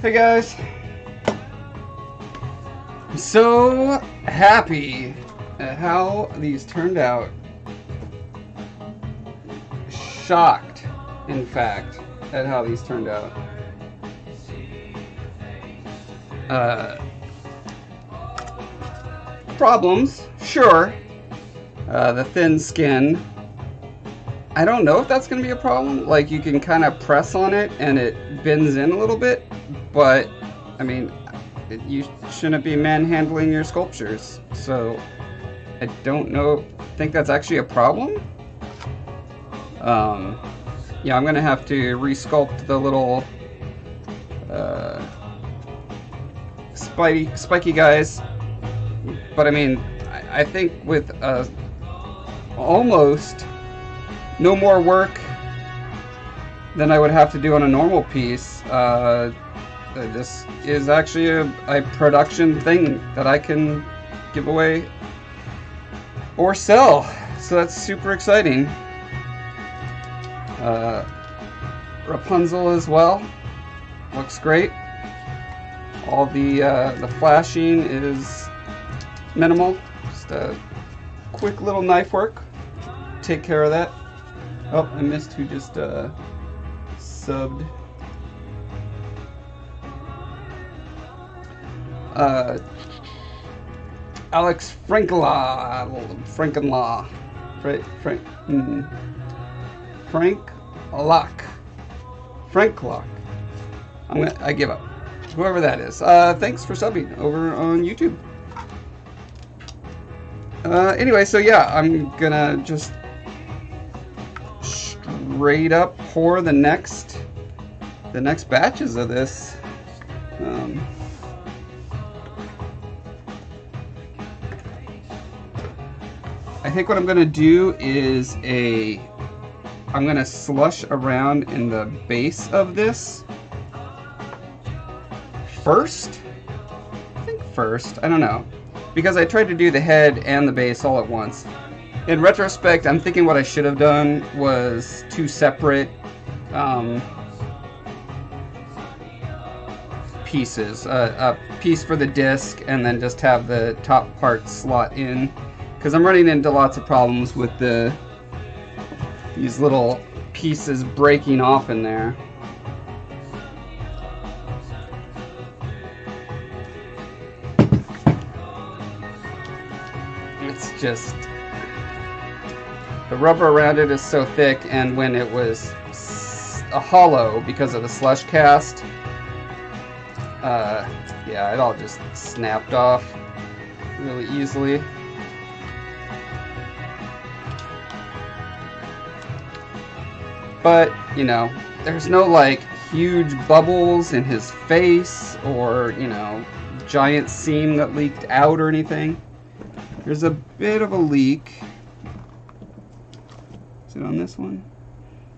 Hey guys, I'm so happy at how these turned out. Shocked, in fact, at how these turned out. Problems, sure. The thin skin. I don't know if that's going to be a problem. Like, you can kind of press on it and it bends in a little bit, but, I mean, you shouldn't be manhandling your sculptures, so I don't know, think that's actually a problem. Yeah, I'm going to have to resculpt the little spiky guys, but I mean, I think with almost no more work than I would have to do on a normal piece. This is actually a production thing that I can give away or sell, so that's super exciting. Rapunzel as well, looks great. All the flashing is minimal, just a quick little knife work, take care of that. Oh, I missed who just subbed. Alex Frankenlaw. Frank Lock. I give up. Whoever that is. Thanks for subbing over on YouTube. Anyway, so yeah, I'm gonna just straight up pour the next batches of this. I think what I'm gonna do is I'm gonna slush around in the base of this first. I think first. I don't know, because I tried to do the head and the base all at once. In retrospect, I'm thinking what I should have done was two separate pieces. A piece for the disc and then just have the top part slot in. Because I'm running into lots of problems with these little pieces breaking off in there. It's just... the rubber around it is so thick, and when it was a hollow because of the slush cast, yeah, it all just snapped off really easily. But, you know, there's no, like, huge bubbles in his face or, you know, giant seam that leaked out or anything. There's a bit of a leak. Is it on this one?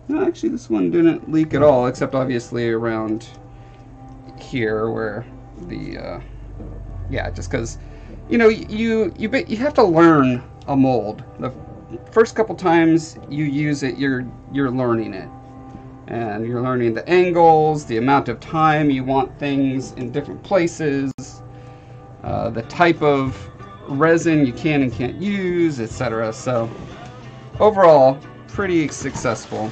No, actually this one didn't leak at all, except obviously around here where the, yeah, just because, you know, you have to learn a mold. The first couple times you use it, you're learning it, and you're learning the angles, the amount of time you want things in different places, the type of resin you can and can't use, etc. So overall, pretty successful.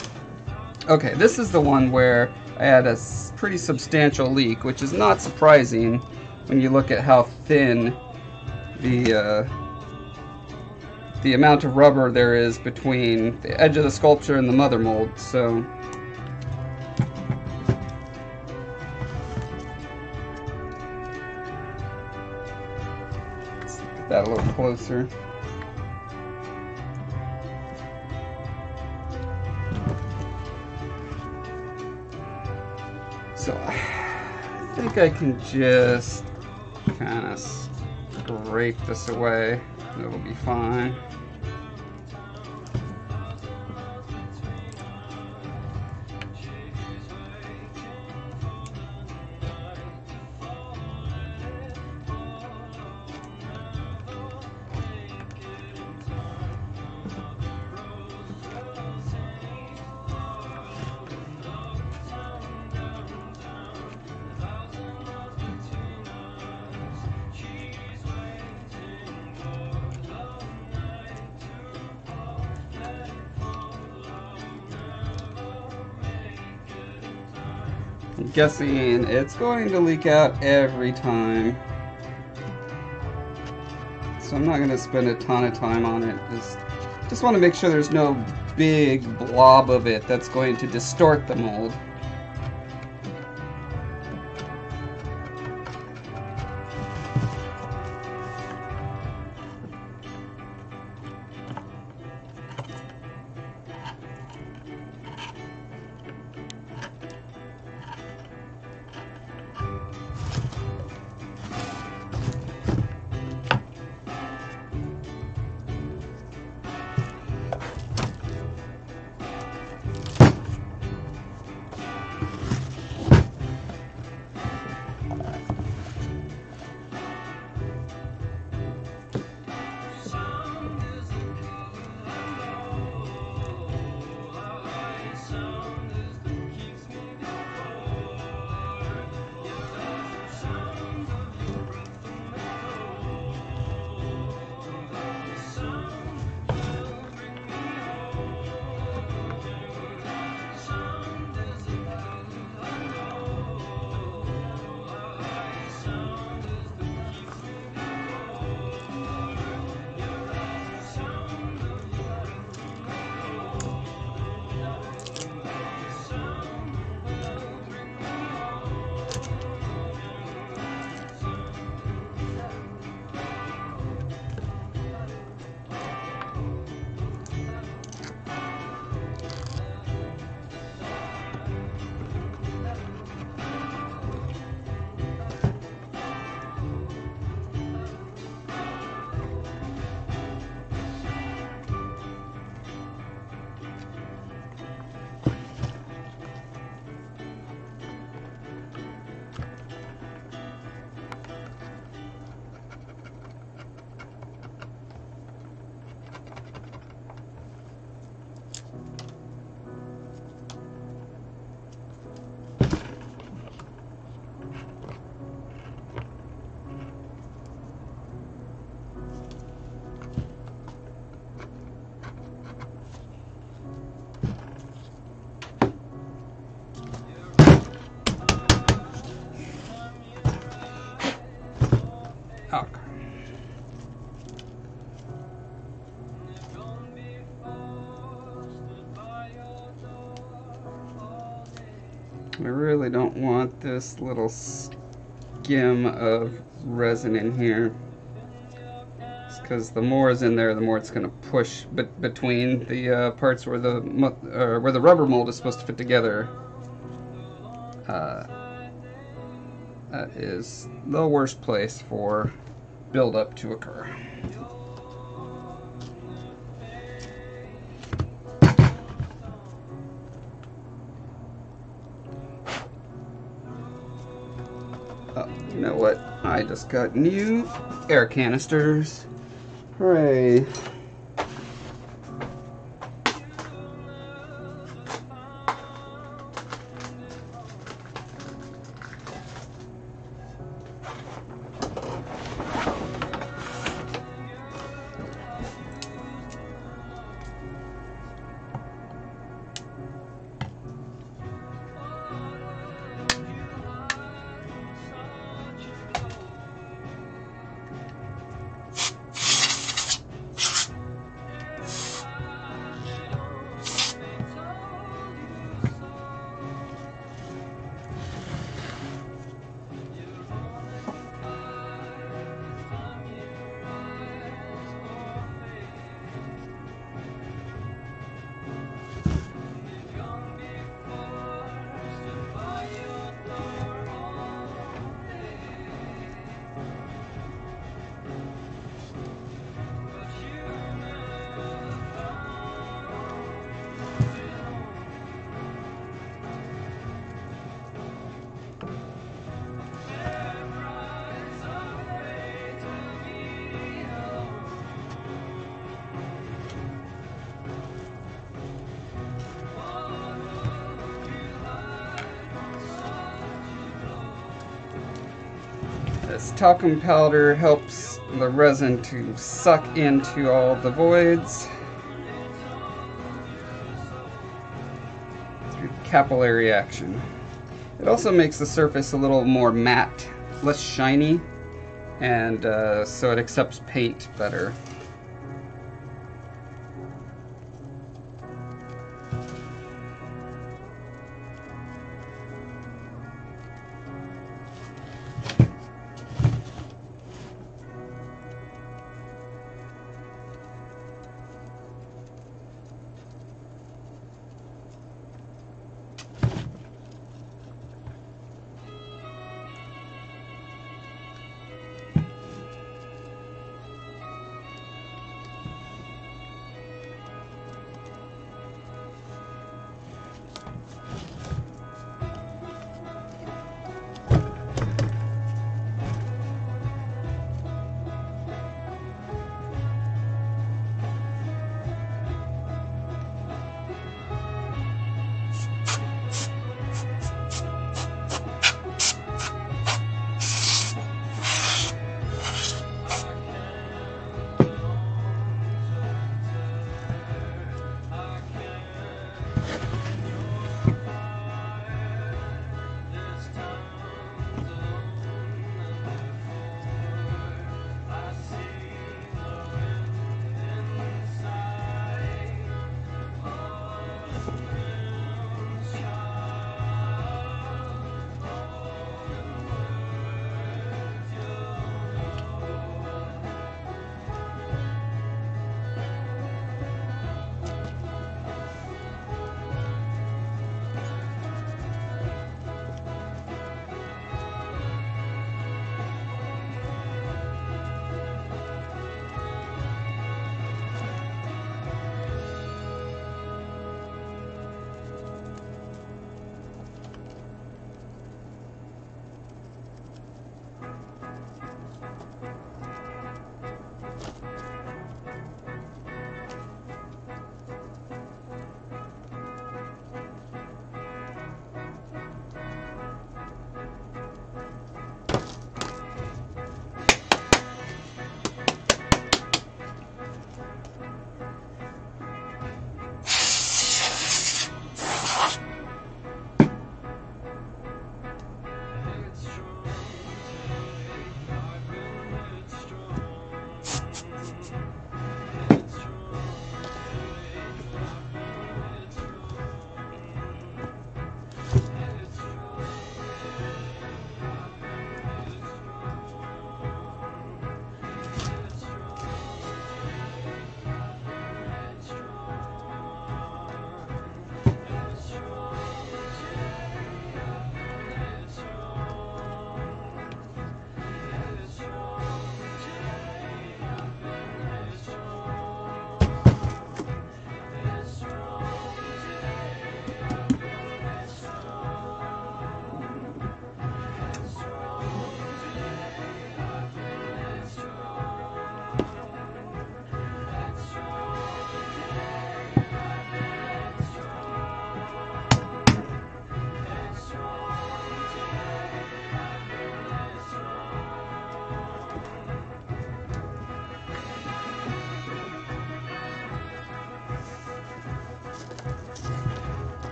Okay, this is the one where I had a pretty substantial leak, which is not surprising when you look at how thin the amount of rubber there is between the edge of the sculpture and the mother mold. So let's get that a little closer. So I think I can just kind of scrape this away. It'll be fine. I'm guessing it's going to leak out every time. So I'm not going to spend a ton of time on it. Just want to make sure there's no big blob of it that's going to distort the mold. I really don't want this little skim of resin in here. Because the more is in there, the more it's going to push between the parts where the rubber mold is supposed to fit together. That is the worst place for buildup to occur. Oh, you know what? I just got new air canisters. Hooray. This talcum powder helps the resin to suck into all the voids through capillary action. It also makes the surface a little more matte, less shiny, and so it accepts paint better.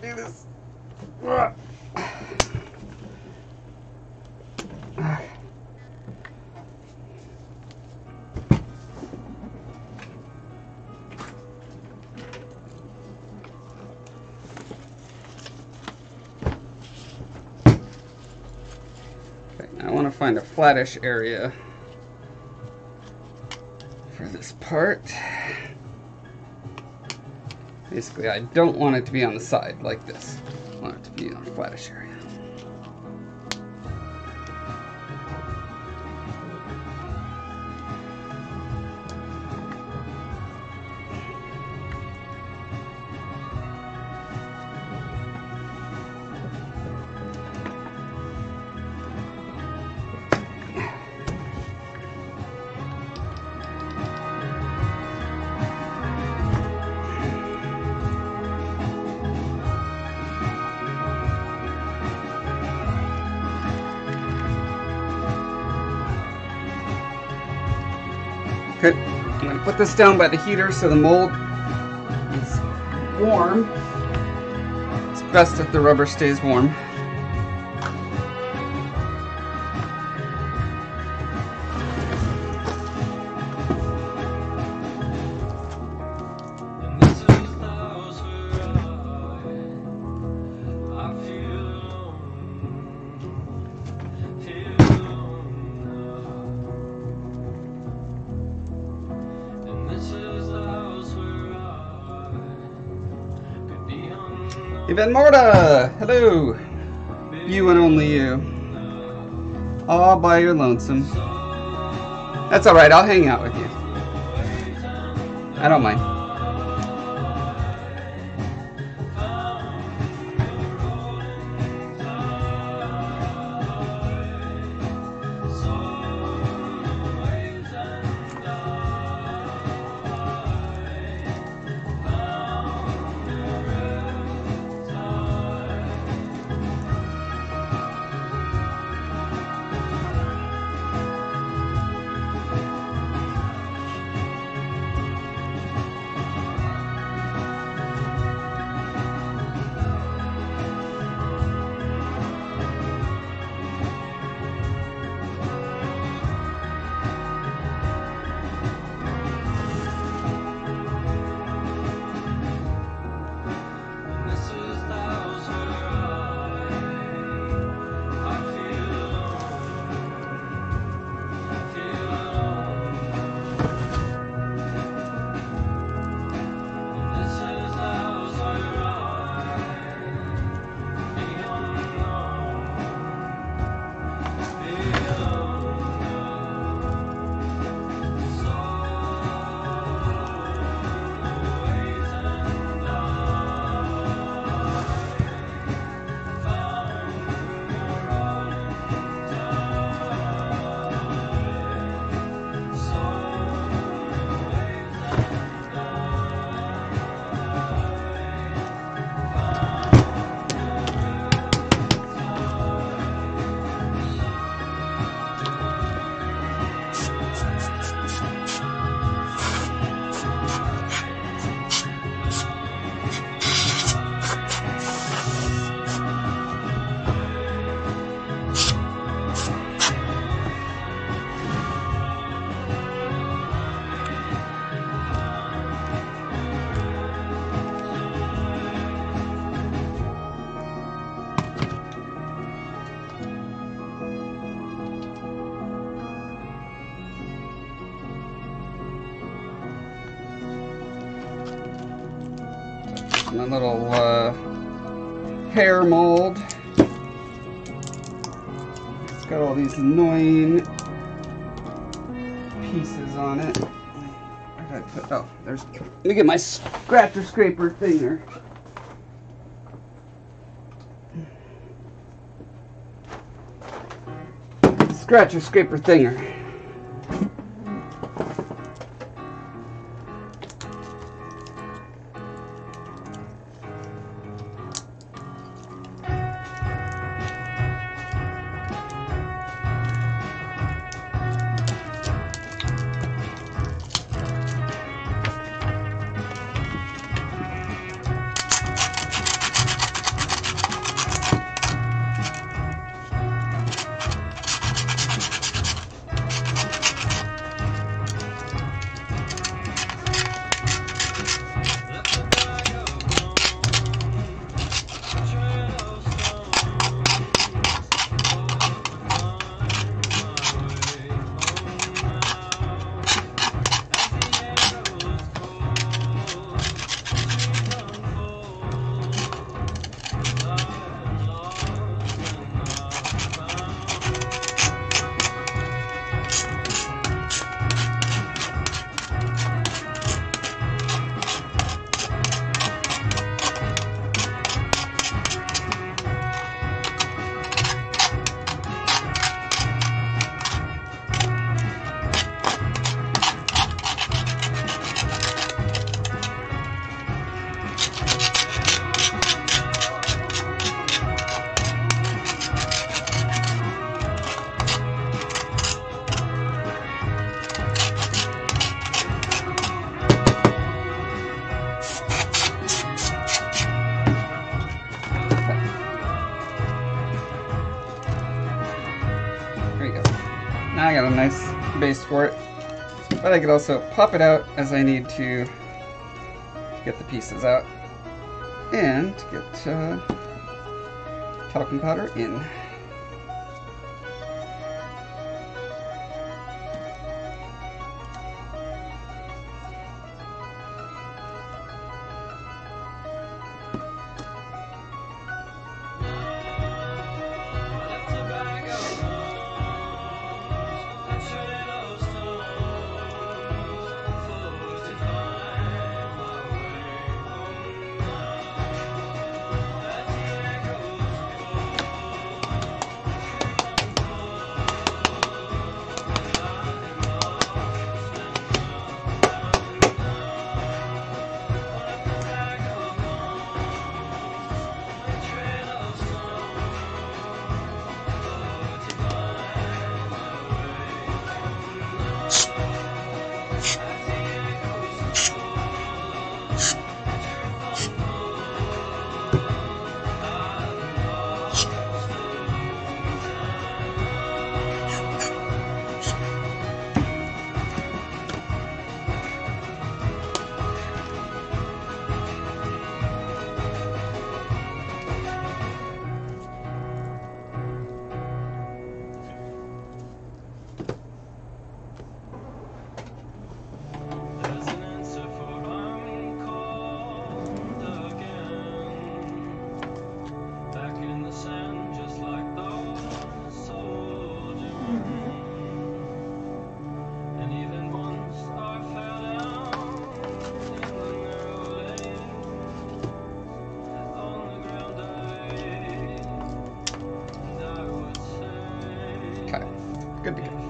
do this. I want to find a flattish area for this part. Basically, I don't want it to be on the side like this. I want it to be on a flattish area. Okay, I'm going to put this down by the heater so the mold is warm. It's best if the rubber stays warm. Even Morta! Hello! You and only you. All by your lonesome. That's alright, I'll hang out with you. I don't mind. My little hair mold. It's got all these annoying pieces on it. Where did I put? Oh, there's. Let me get my scratcher scraper thinger. Scratcher scraper thinger. I got a nice base for it. But I could also pop it out as I need to get the pieces out. And get talcum powder in. Good to go.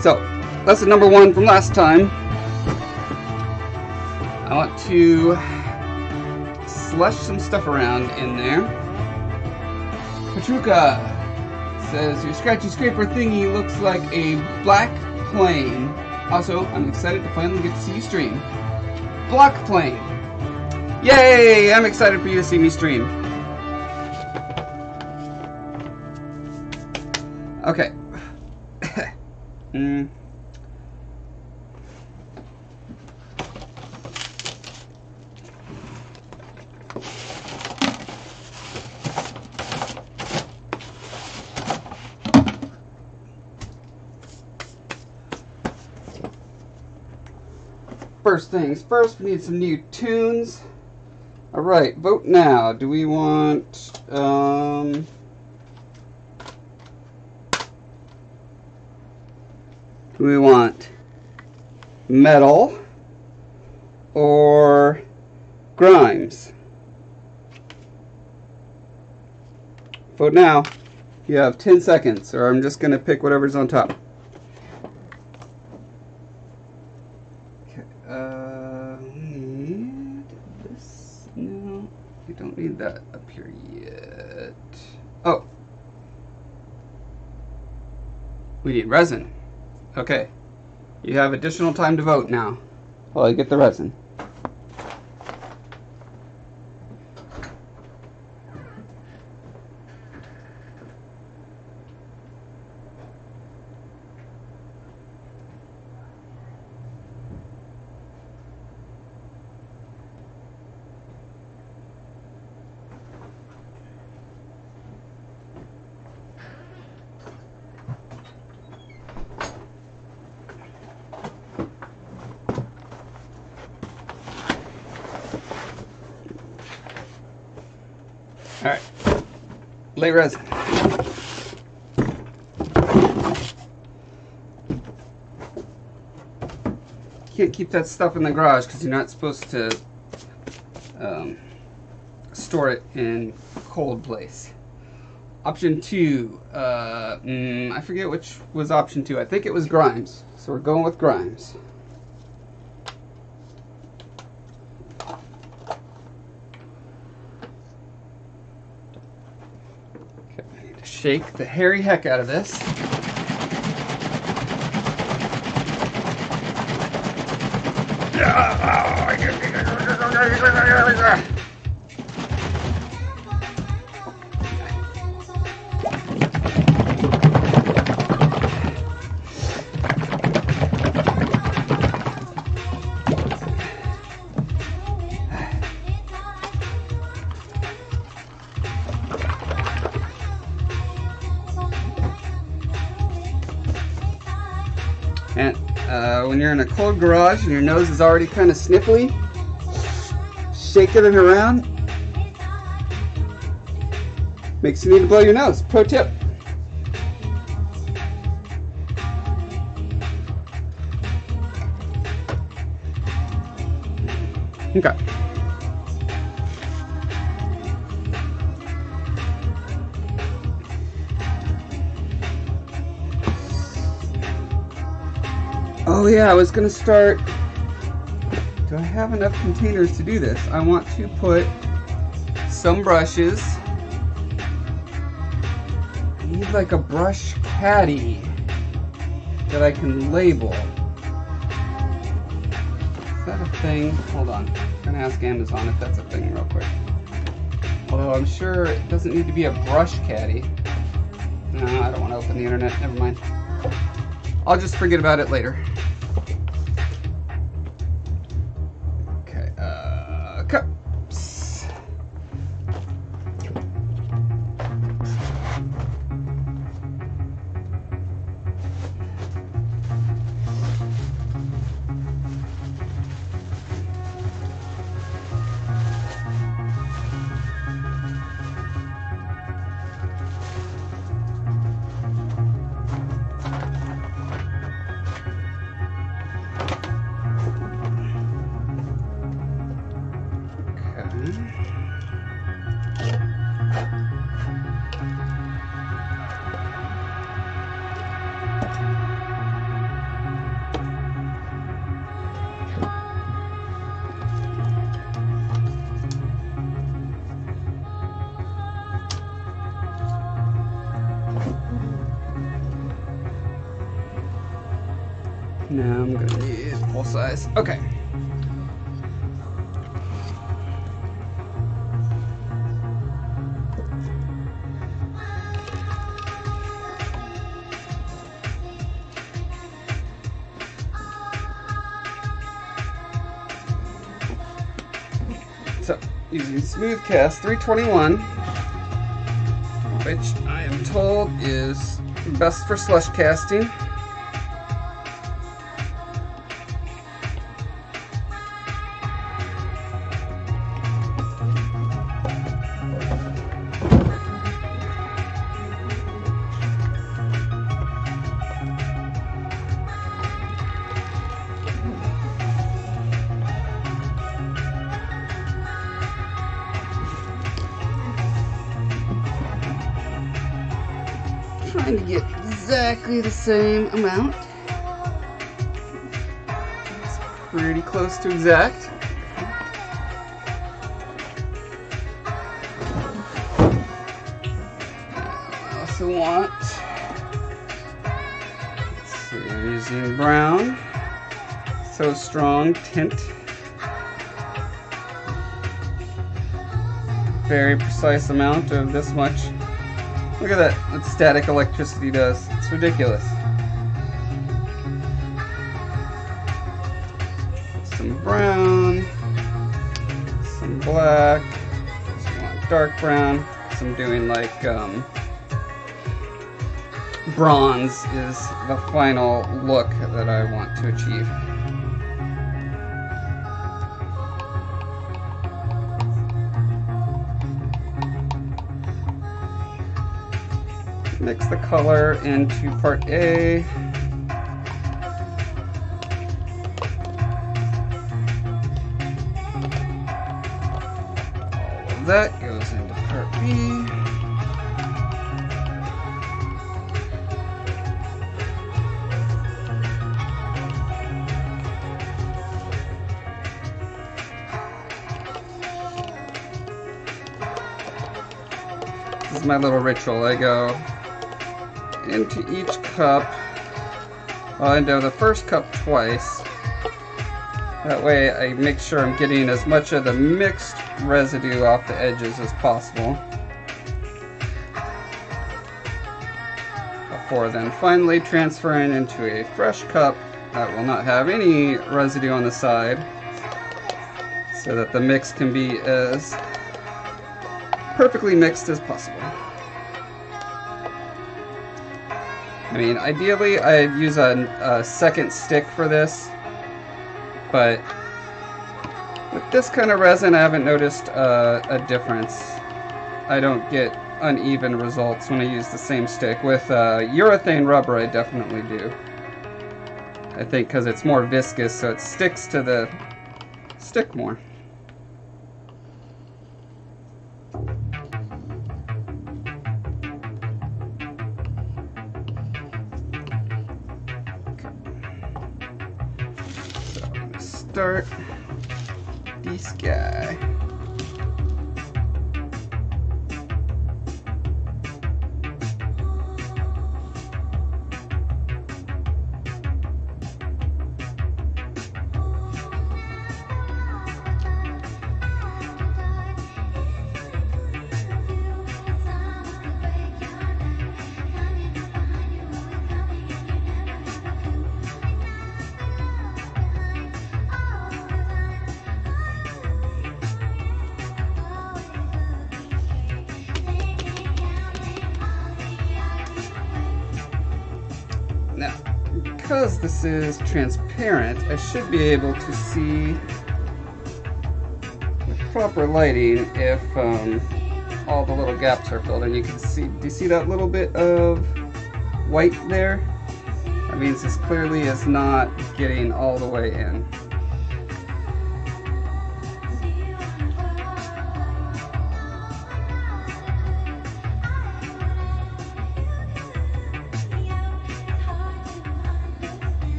So, lesson number 1 from last time. I want to slush some stuff around in there. Patruka says, your scratchy scraper thingy looks like a black plane. Also, I'm excited to finally get to see you stream. Block plane. Yay! I'm excited for you to see me stream. Okay. First things first, we need some new tunes. Alright, vote now. Do we want, do we want metal or Grimes? Vote now. You have 10 seconds, or I'm just going to pick whatever's on top. Don't need that up here yet. Oh. We need resin. Okay. You have additional time to vote now while I get the resin. Alright, lay resin. Can't keep that stuff in the garage because you're not supposed to store it in a cold place. Option 2, I forget which was option 2. I think it was Grimes, so we're going with Grimes. Shake the hairy heck out of this. And when you're in a cold garage and your nose is already kind of sniffly, shaking it around makes you need to blow your nose. Pro tip. Okay. Oh yeah, I was gonna start. Do I have enough containers to do this? I want to put some brushes. I need like a brush caddy that I can label. Is that a thing? Hold on. I'm gonna ask Amazon if that's a thing real quick. Although I'm sure it doesn't need to be a brush caddy. No, I don't want to open the internet. Never mind. I'll just forget about it later. Okay, cups. Now I'm gonna need full size. Okay. So, using Smooth Cast 321, which I am told is best for slush casting. Trying to get exactly the same amount. It's pretty close to exact. I also want, let's see, I'm using brown, So Strong tint. Very precise amount of this much. Look at that, what static electricity does. It's ridiculous. Some brown, some black, some dark brown, some doing like bronze is the final look that I want to achieve. Mix the color into part A. All of that goes into part B. This is my little ritual. I go into each cup, well, into the first cup twice. That way I make sure I'm getting as much of the mixed residue off the edges as possible, before then finally transferring into a fresh cup that will not have any residue on the side, so that the mix can be as perfectly mixed as possible. I mean, ideally I'd use a second stick for this, but with this kind of resin I haven't noticed a difference. I don't get uneven results when I use the same stick. With urethane rubber I definitely do. I think because it's more viscous, so it sticks to the stick more. Start this guy. Now, because this is transparent, I should be able to see with proper lighting if all the little gaps are filled. And you can see, do you see that little bit of white there? That means this clearly is not getting all the way in.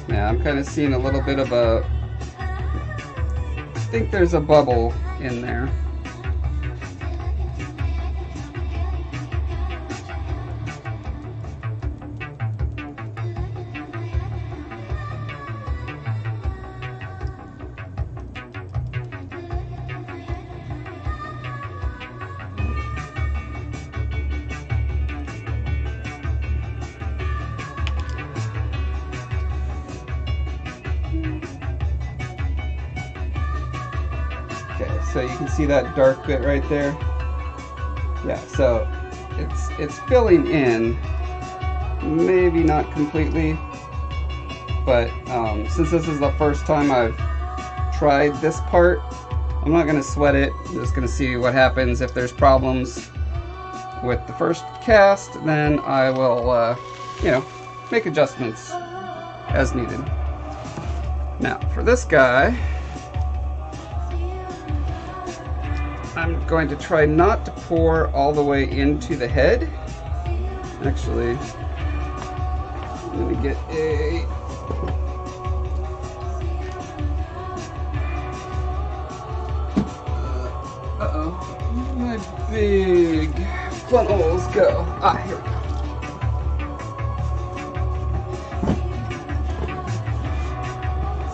Now I'm kind of seeing a little bit of a, I think there's a bubble in there. Okay, so you can see that dark bit right there. Yeah, so it's filling in, maybe not completely, but since this is the first time I've tried this part, I'm not gonna sweat it. I'm just gonna see what happens. If there's problems with the first cast, then I will, you know, make adjustments as needed. Now, for this guy, I'm going to try not to pour all the way into the head. Actually, I'm going to get a... Uh-oh, my big funnels go. Ah, here we go.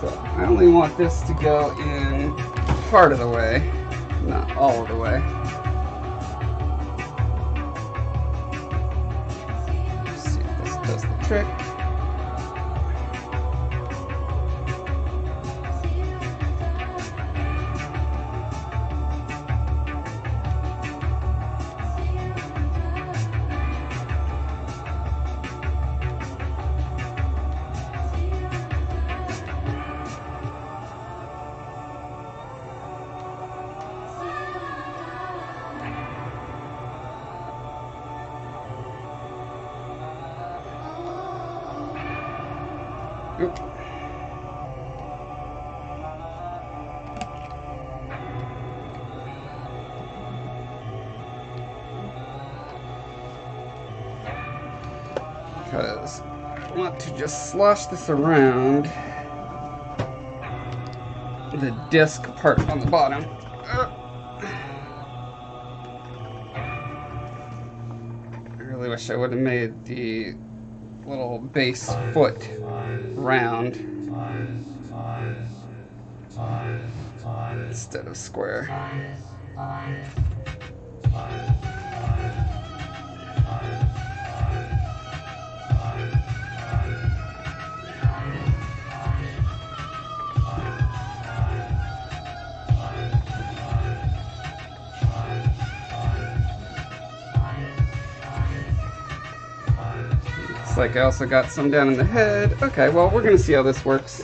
So I only want this to go in part of the way, not all of the way. Let's see if this does the trick. Oop. Because I want to just slosh this around the disc part on the bottom. I really wish I would have made the little base foot round instead of square. Looks like I also got some down in the head. Okay, well, we're gonna see how this works.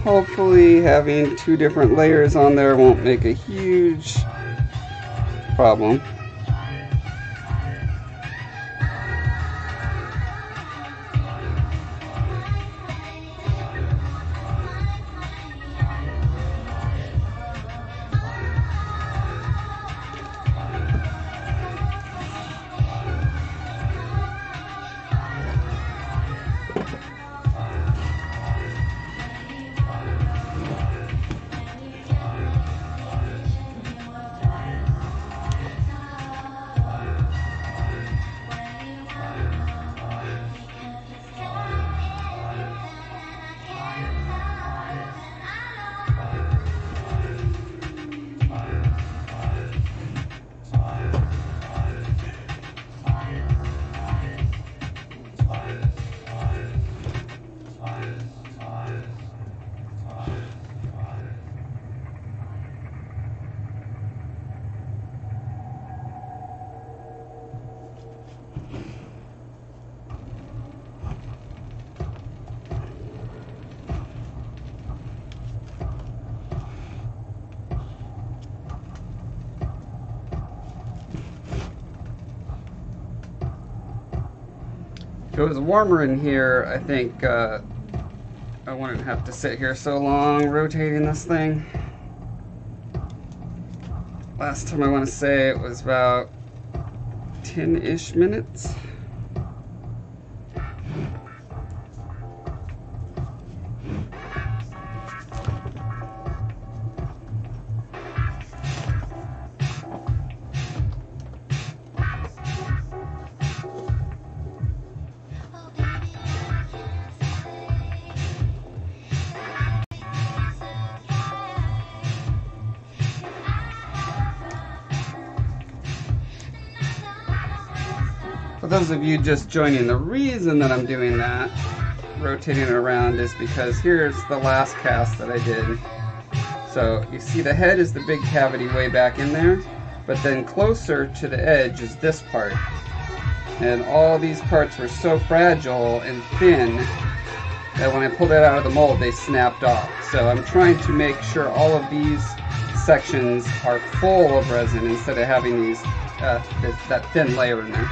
Hopefully having two different layers on there won't make a huge problem. If it was warmer in here, I think I wouldn't have to sit here so long rotating this thing. Last time I want to say it was about 10-ish minutes. For those of you just joining, the reason that I'm doing that rotating it around is because here's the last cast that I did. So you see the head is the big cavity way back in there, but then closer to the edge is this part. And all these parts were so fragile and thin that when I pulled it out of the mold, they snapped off. So I'm trying to make sure all of these sections are full of resin instead of having these that thin layer in there.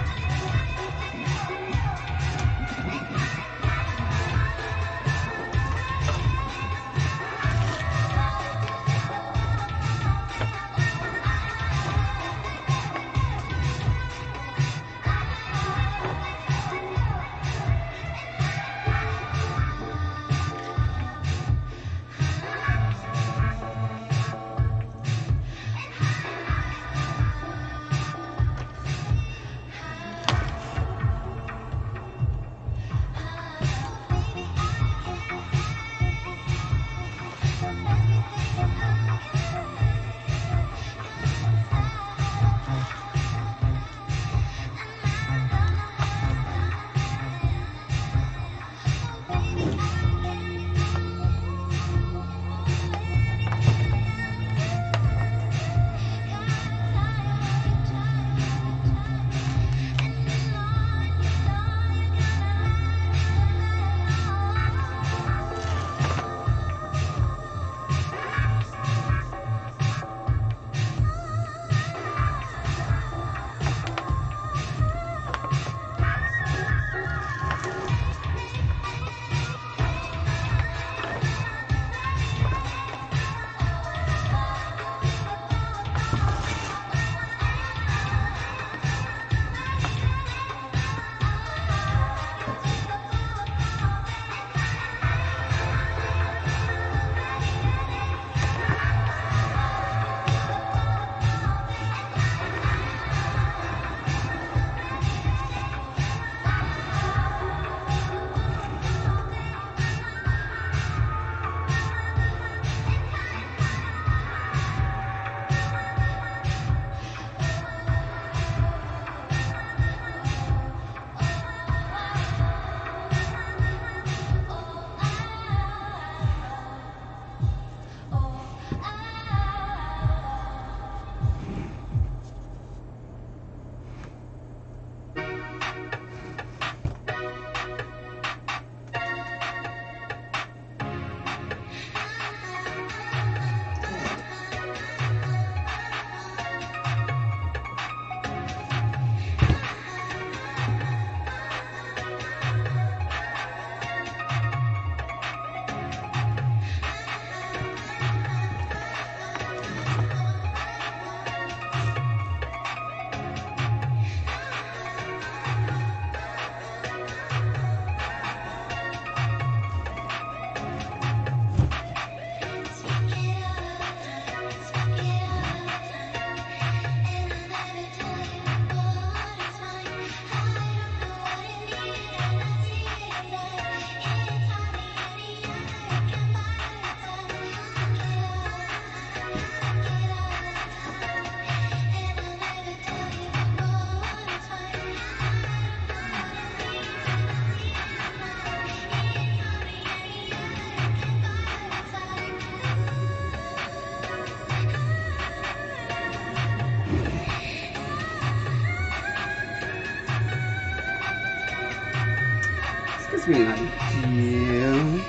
gives me an idea.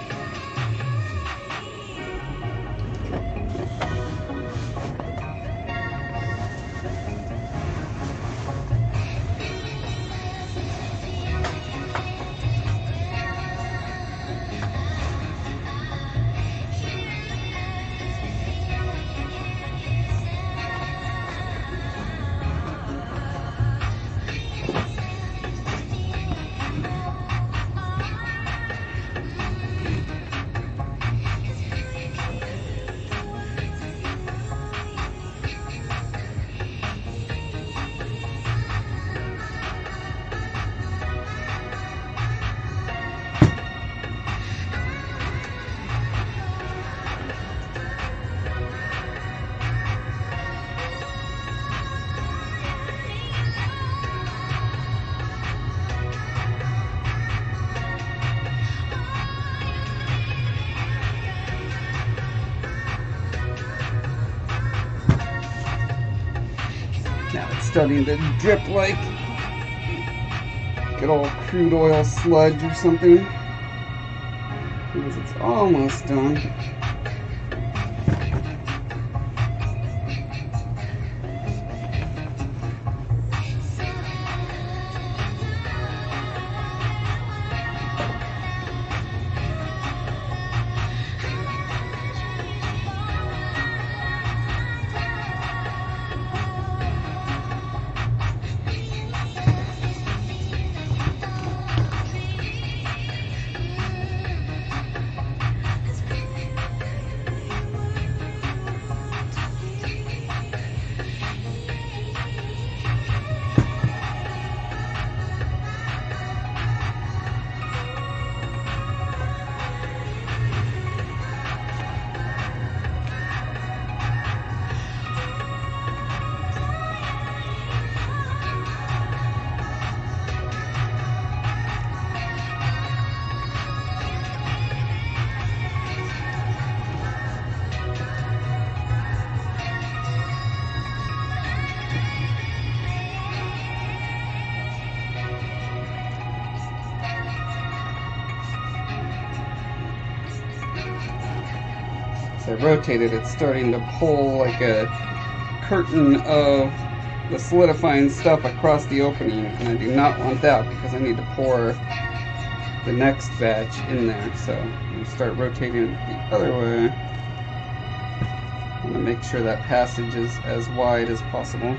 starting to drip like good old crude oil sludge or something. Because it's almost done. As I rotate it, it's starting to pull like a curtain of the solidifying stuff across the opening, and I do not want that because I need to pour the next batch in there. So I'm going to start rotating it the other way. I'm going to make sure that passage is as wide as possible.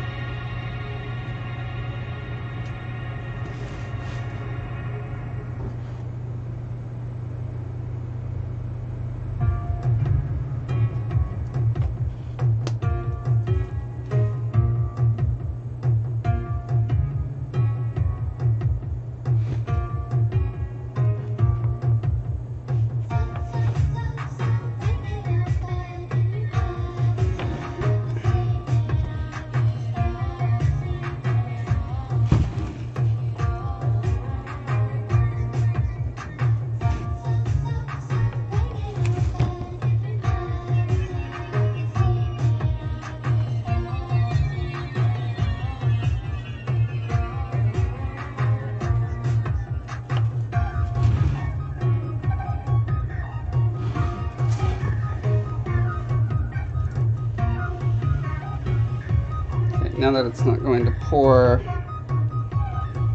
Now that it's not going to pour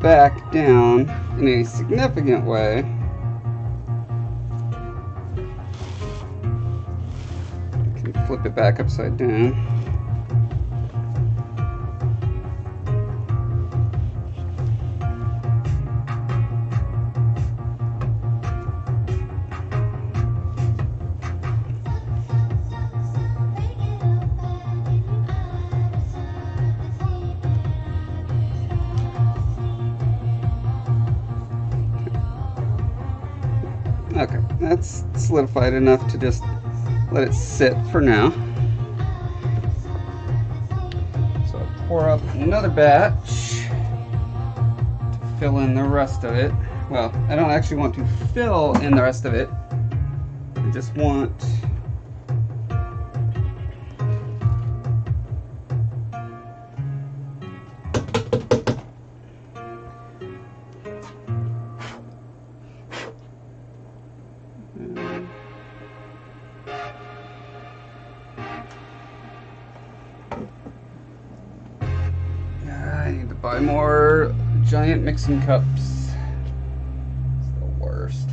back down in a significant way, I can flip it back upside down. Okay, that's solidified enough to just let it sit for now. So I'll pour up another batch to fill in the rest of it. Well, I don't actually want to fill in the rest of it. I just want buy more giant mixing cups. It's the worst.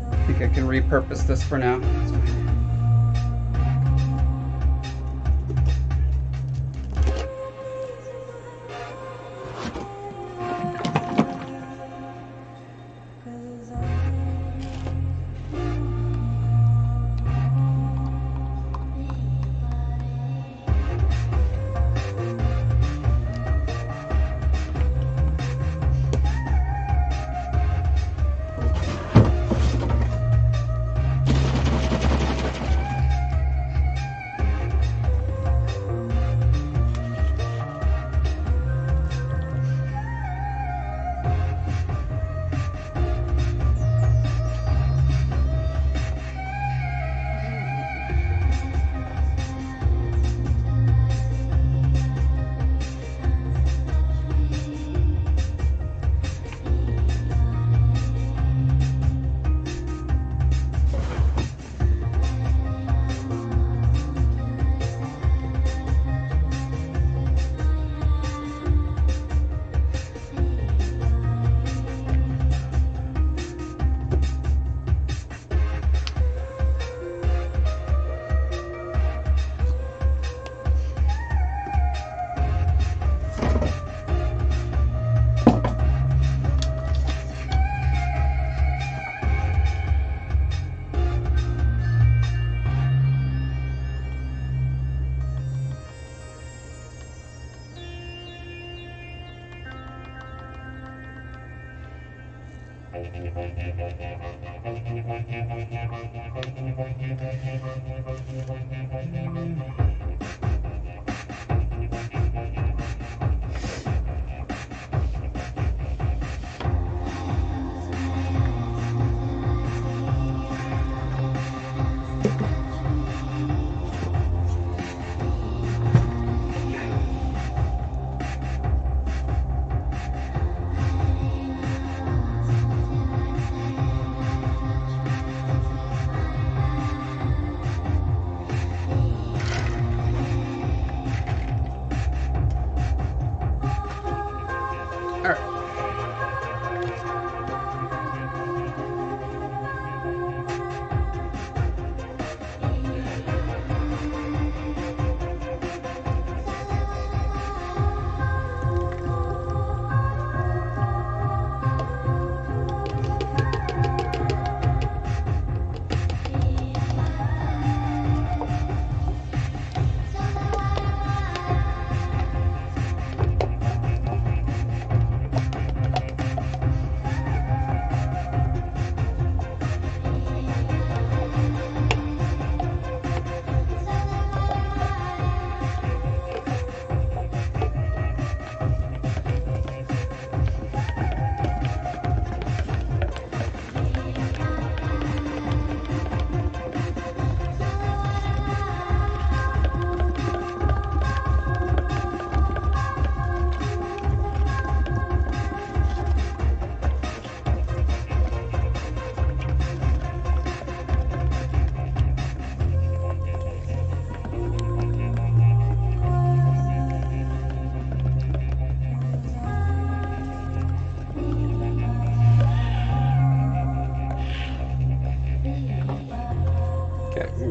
I think I can repurpose this for now.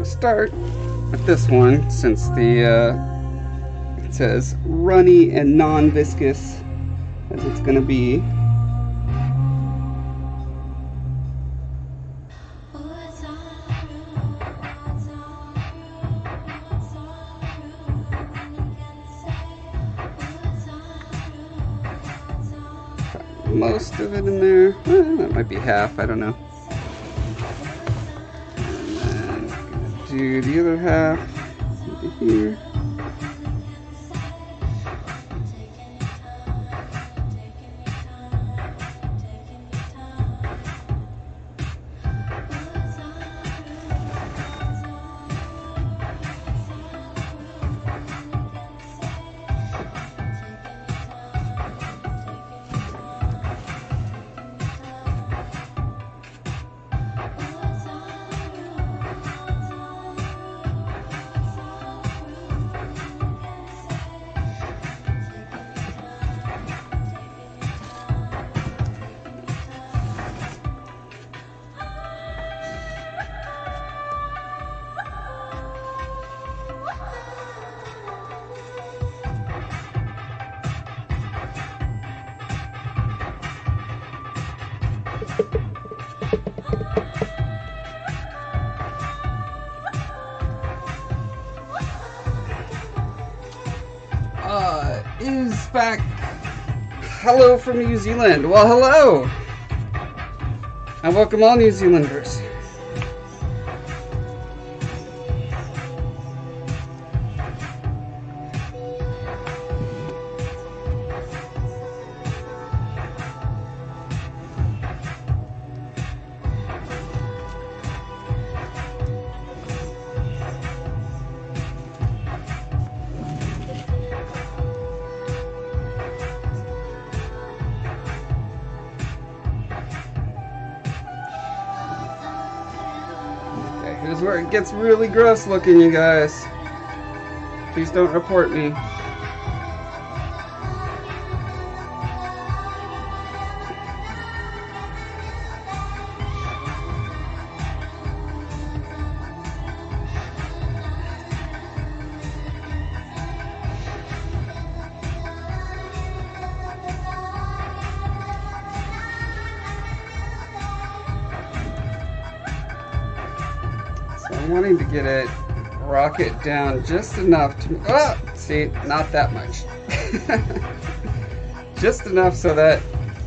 Start with this one since the it says runny and non-viscous as it's going to be. Got most of it in there. That might be half, I don't know. Do the other half over here. Is back. Hello from New Zealand. Well, hello. And welcome all New Zealanders. Here's where it gets really gross looking, you guys. Please don't report me. I'm wanting to get it, rock it down just enough to, see, not that much. Just enough so that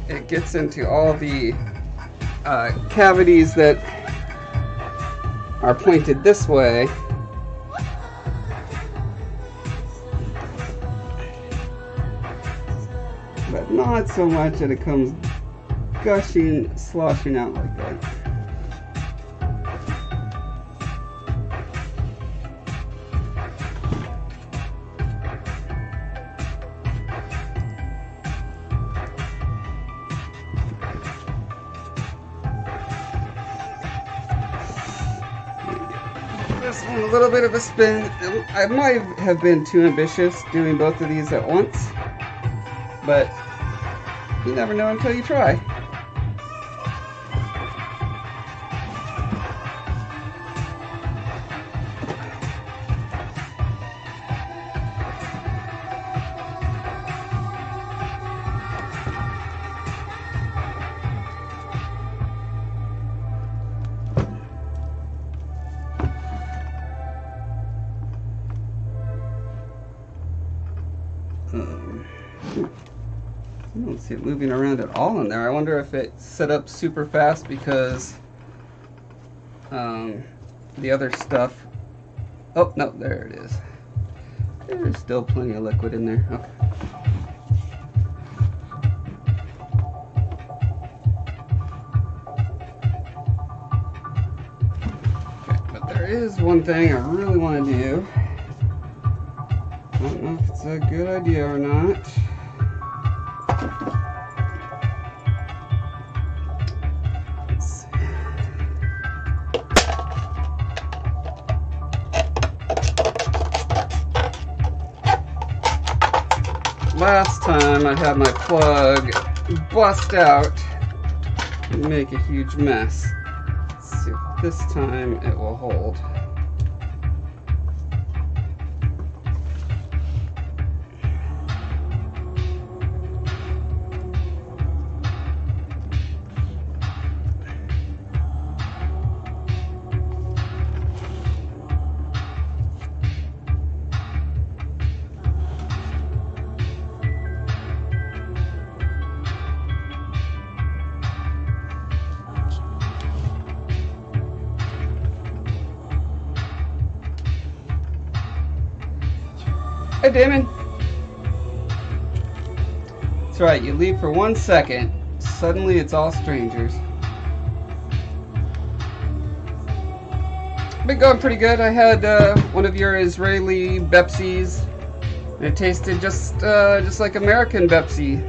it gets into all the cavities that are pointed this way. But not so much that it comes gushing, sloshing out like that. This one a little bit of a spin. I might have been too ambitious doing both of these at once, but you never know until you try. I don't see it moving around at all in there. I wonder if it set up super fast because the other stuff. Oh, no, there it is. There's still plenty of liquid in there. Okay. But there is one thing I really want to do. I don't know if it's a good idea or not. Last time I had my plug bust out and make a huge mess. Let's see if this time it will hold. Hi, Damon. That's right, you leave for 1 second, suddenly it's all strangers. Been going pretty good. I had one of your Israeli Bepsis, and it tasted just like American Bepsi.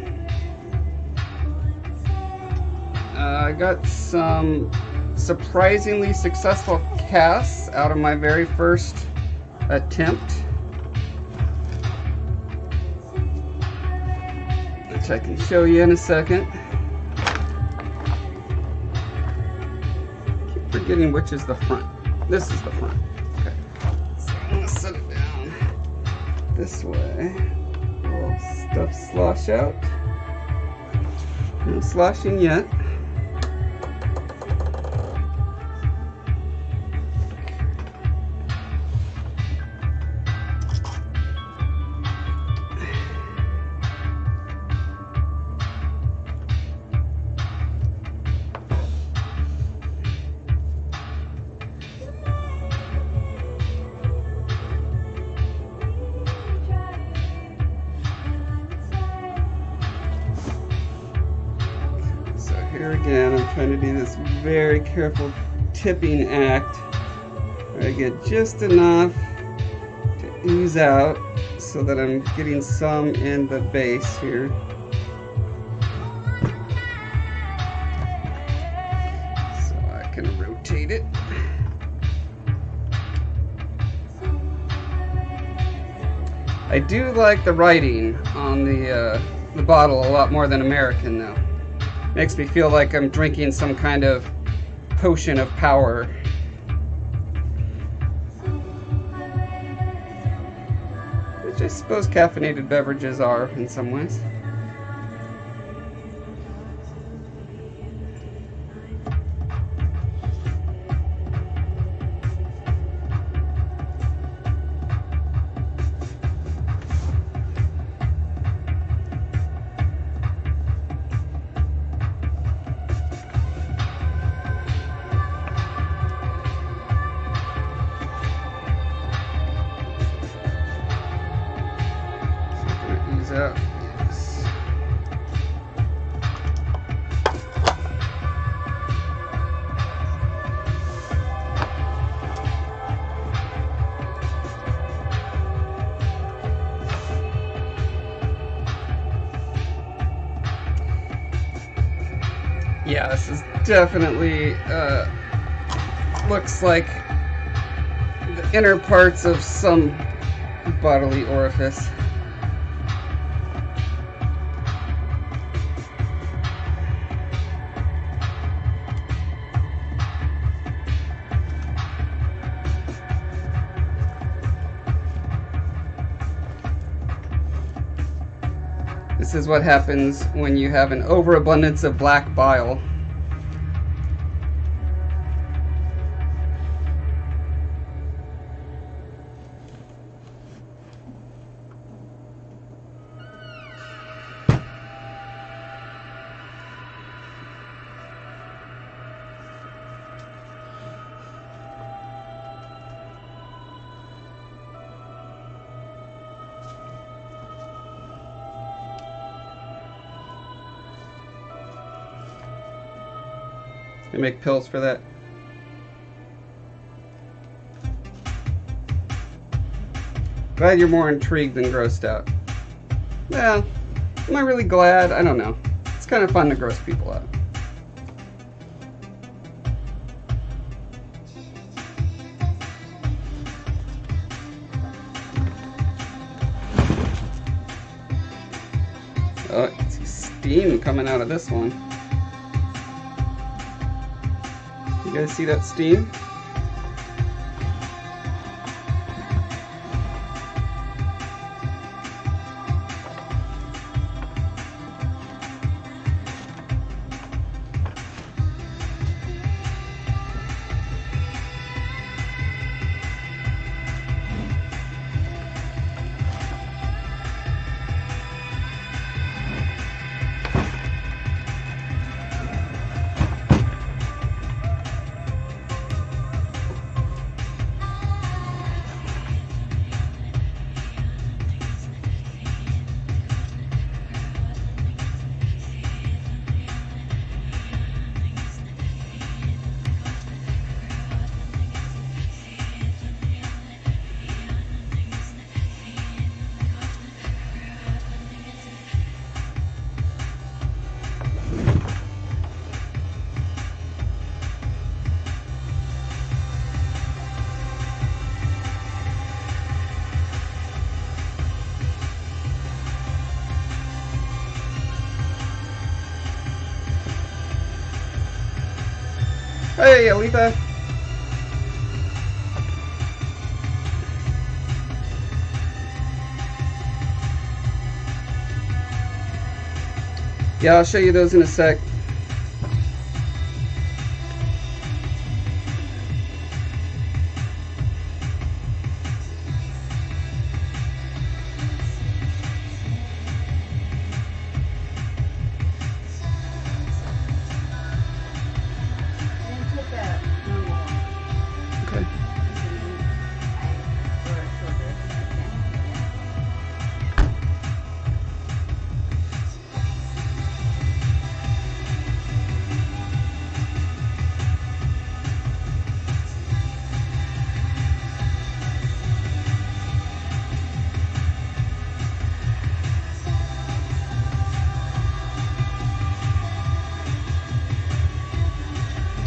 I got some surprisingly successful casts out of my very first attempt, which I can show you in a second. Keep forgetting which is the front. This is the front. Okay. So I'm gonna set it down this way. Little stuff slosh out. No sloshing yet. Here again, I'm trying to do this very careful tipping act where I get just enough to ooze out so that I'm getting some in the base here. So I can rotate it. I do like the writing on the bottle a lot more than American though. Makes me feel like I'm drinking some kind of potion of power. Which I suppose caffeinated beverages are in some ways. Yeah, this is definitely looks like the inner parts of some bodily orifice. This is what happens when you have an overabundance of black bile. They make pills for that. Glad you're more intrigued than grossed out. Well, am I really glad? I don't know. It's kind of fun to gross people out. Oh, I see steam coming out of this one. You guys see that steam? Hey, Alita! Yeah, I'll show you those in a sec.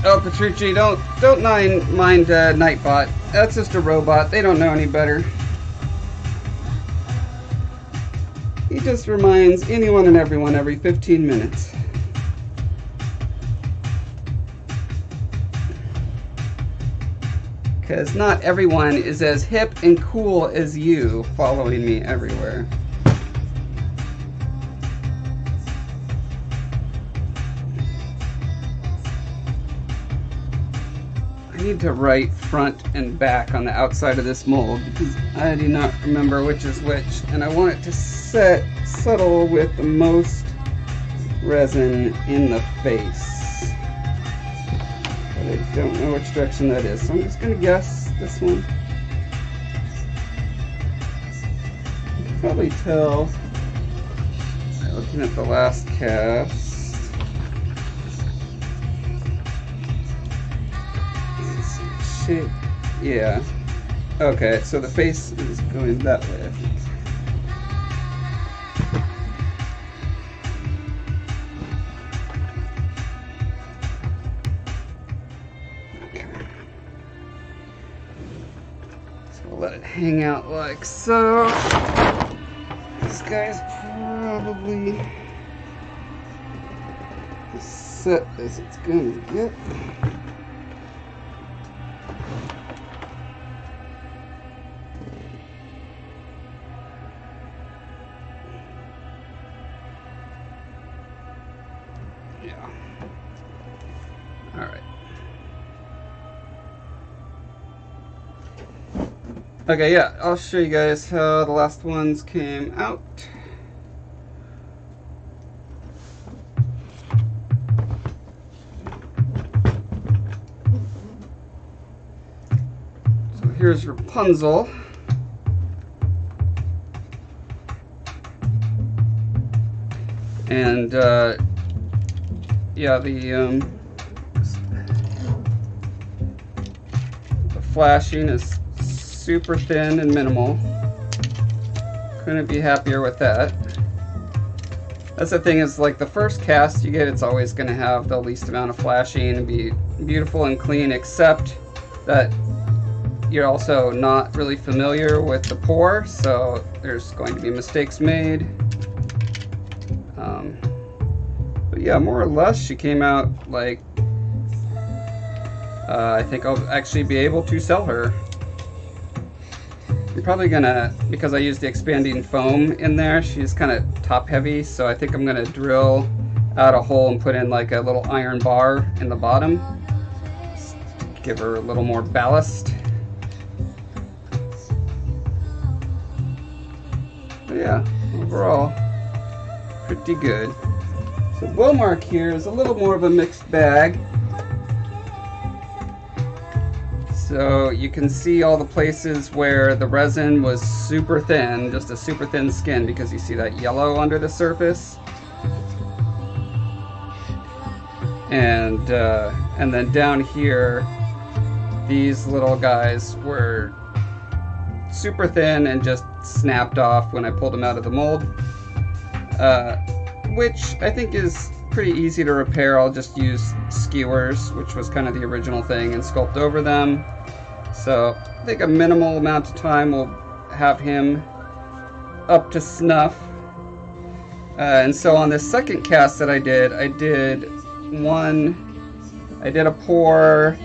Oh, Petrucci, don't mind Nightbot. That's just a robot. They don't know any better. He just reminds anyone and everyone every 15 minutes. Because not everyone is as hip and cool as you following me everywhere. I need to write front and back on the outside of this mold because I do not remember which is which, and I want it to settle with the most resin in the face. But I don't know which direction that is, so I'm just going to guess this one. You can probably tell by looking at the last cast. Yeah. Okay, so the face is going that way, I think. let it hang out like so. This guy's probably as set as it's gonna get. Yeah. All right. Okay, yeah, I'll show you guys how the last ones came out. So here's Rapunzel. And yeah, the flashing is super thin and minimal. Couldn't be happier with that. That's the thing, is like the first cast you get, it's always going to have the least amount of flashing and be beautiful and clean, except that you're also not really familiar with the pour, so there's going to be mistakes made. But yeah, more or less she came out like I think I'll actually be able to sell her. I'm probably gonna, because I used the expanding foam in there, she's kind of top heavy, so I think I'm gonna drill out a hole and put in like a little iron bar in the bottom. Just give her a little more ballast. But yeah, overall, pretty good. So Bowmark here is a little more of a mixed bag. So you can see all the places where the resin was super thin, just a super thin skin, because you see that yellow under the surface. And then down here, these little guys were super thin and just snapped off when I pulled them out of the mold. Which I think is pretty easy to repair. I'll just use skewers, which was kind of the original thing, and sculpt over them. So I think a minimal amount of time will have him up to snuff. And so on this second cast that I did a pour,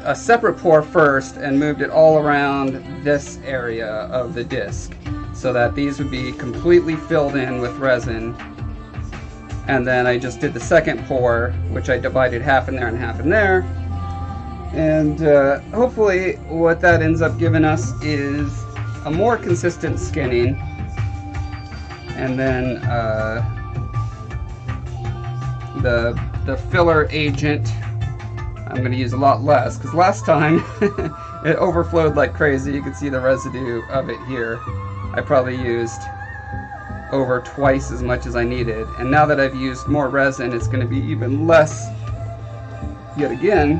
a separate pour first, and moved it all around this area of the disc, so that these would be completely filled in with resin. And then I just did the second pour, which I divided half in there and half in there. And hopefully what that ends up giving us is a more consistent skinning. And then the filler agent, I'm going to use a lot less, because last time it overflowed like crazy. You can see the residue of it here. I probably used over twice as much as I needed, and now that I've used more resin, it's going to be even less yet again.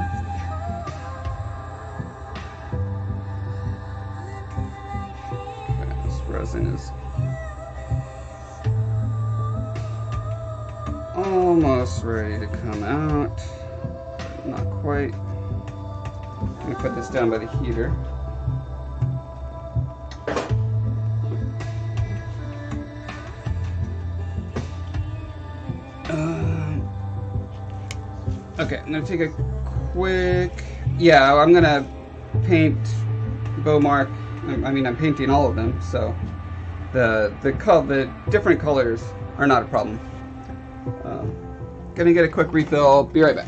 This resin is almost ready to come out. Not quite. Let me put this down by the heater. Okay, I'm gonna take a quick. Yeah, I'm gonna paint Bowmark. I mean, I'm painting all of them, so the different colors are not a problem. Gonna get a quick refill. Be right back.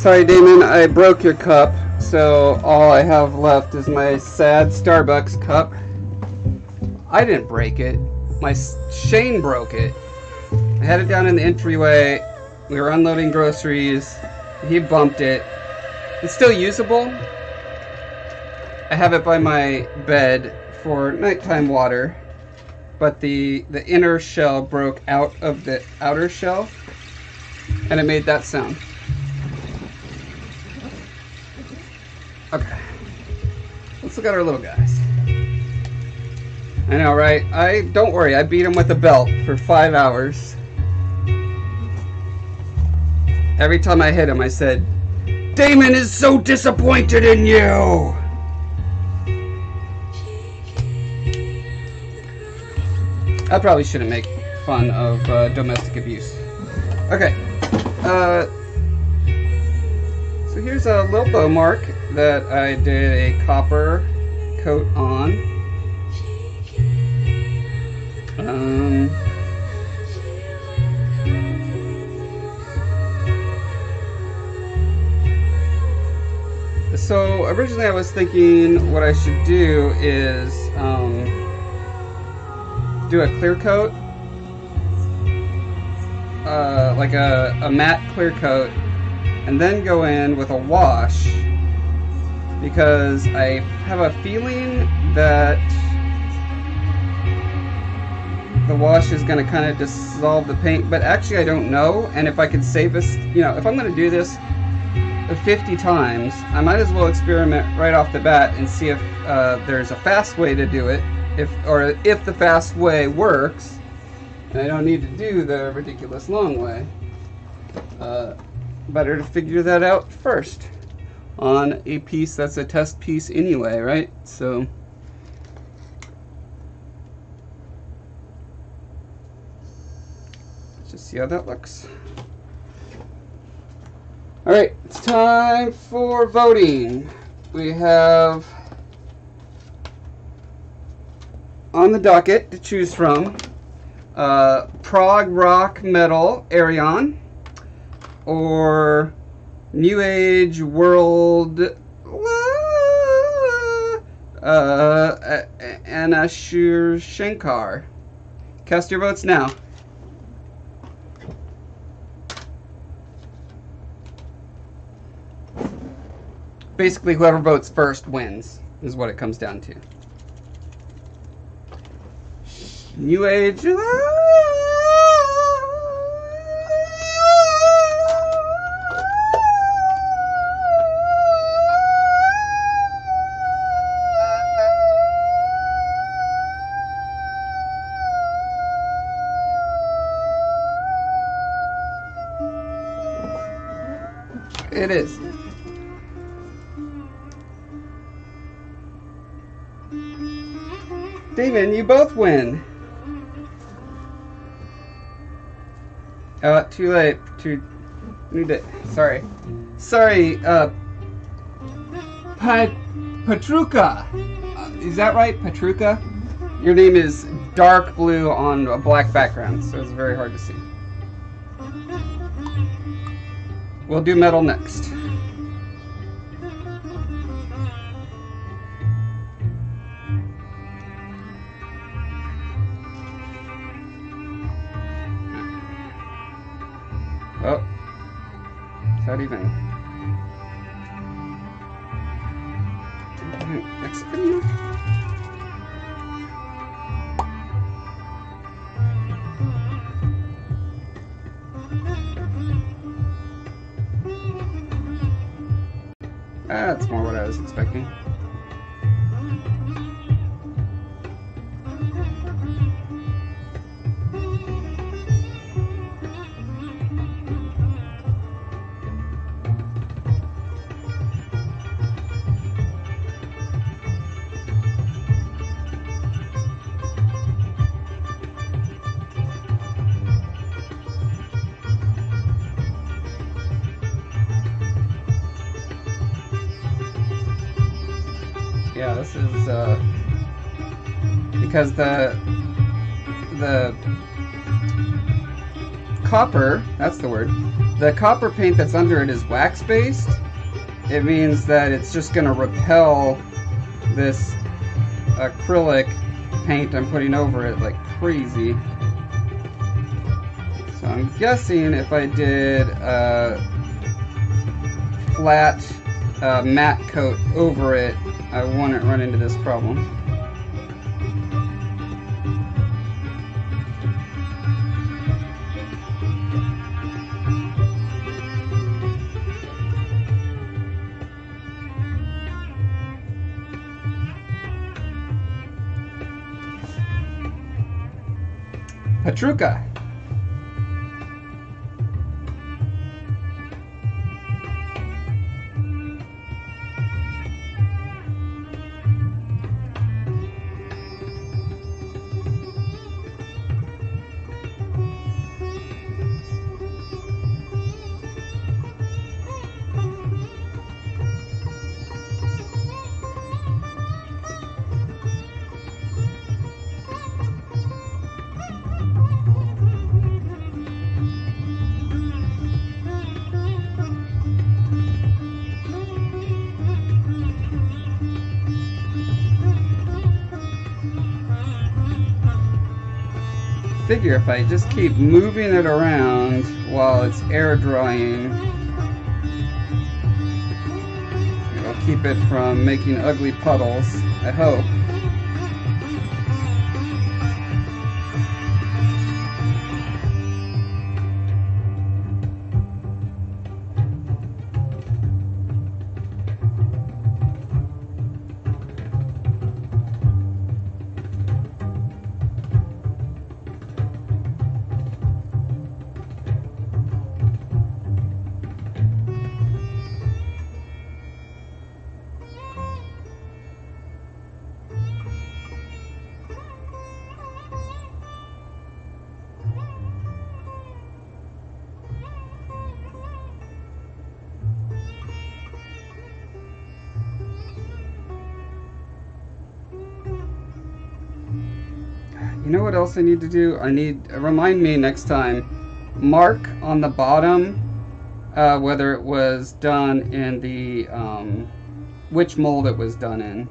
Sorry, Damon, I broke your cup, so all I have left is my sad Starbucks cup. I didn't break it. Shane broke it. I had it down in the entryway. We were unloading groceries. He bumped it. It's still usable. I have it by my bed for nighttime water, but the inner shell broke out of the outer shell, and it made that sound. Okay, let's look at our little guys. I know, right? Don't worry, I beat him with a belt for 5 hours. Every time I hit him, I said, "Damon is so disappointed in you!" I probably shouldn't make fun of domestic abuse. Okay, so here's a little Bowmark that I did a copper coat on. So originally I was thinking what I should do is do a clear coat, like a matte clear coat, and then go in with a wash, because I have a feeling that the wash is going to kind of dissolve the paint, but actually I don't know. And if I could save this, you know, if I'm going to do this 50 times, I might as well experiment right off the bat and see if there's a fast way to do it, if the fast way works, and I don't need to do the ridiculous long way. Better to figure that out first on a piece that's a test piece anyway, right? So let's just see how that looks. Alright, it's time for voting. We have on the docket to choose from prog rock metal Arion, or new age world Anashur Shankar. Cast your votes now. Basically, whoever votes first wins, is what it comes down to. New Age. It is. Damon, you both win. Too late. Sorry. Patruka. Is that right, Patruka? Your name is dark blue on a black background, so it's very hard to see. We'll do metal next. Oh, is that even Mexican enough? That's more what I was expecting. Yeah, this is because the copper, that's the word, the copper paint that's under it is wax-based, it means that it's just going to repel this acrylic paint I'm putting over it like crazy. So I'm guessing if I did a flat matte coat over it, I wouldn't run into this problem. Patruka. Figure if I just keep moving it around while it's air drying, it'll keep it from making ugly puddles, I hope. You know what else I need to do? Remind me next time, mark on the bottom whether it was done in the, which mold it was done in.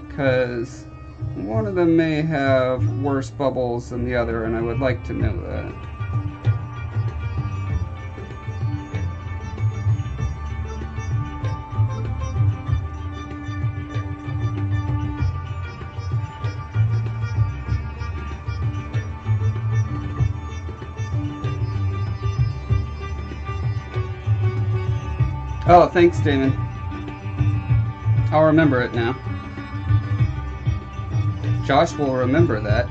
Because one of them may have worse bubbles than the other, and I would like to know that. Oh, thanks, Damon. I'll remember it now. Josh will remember that.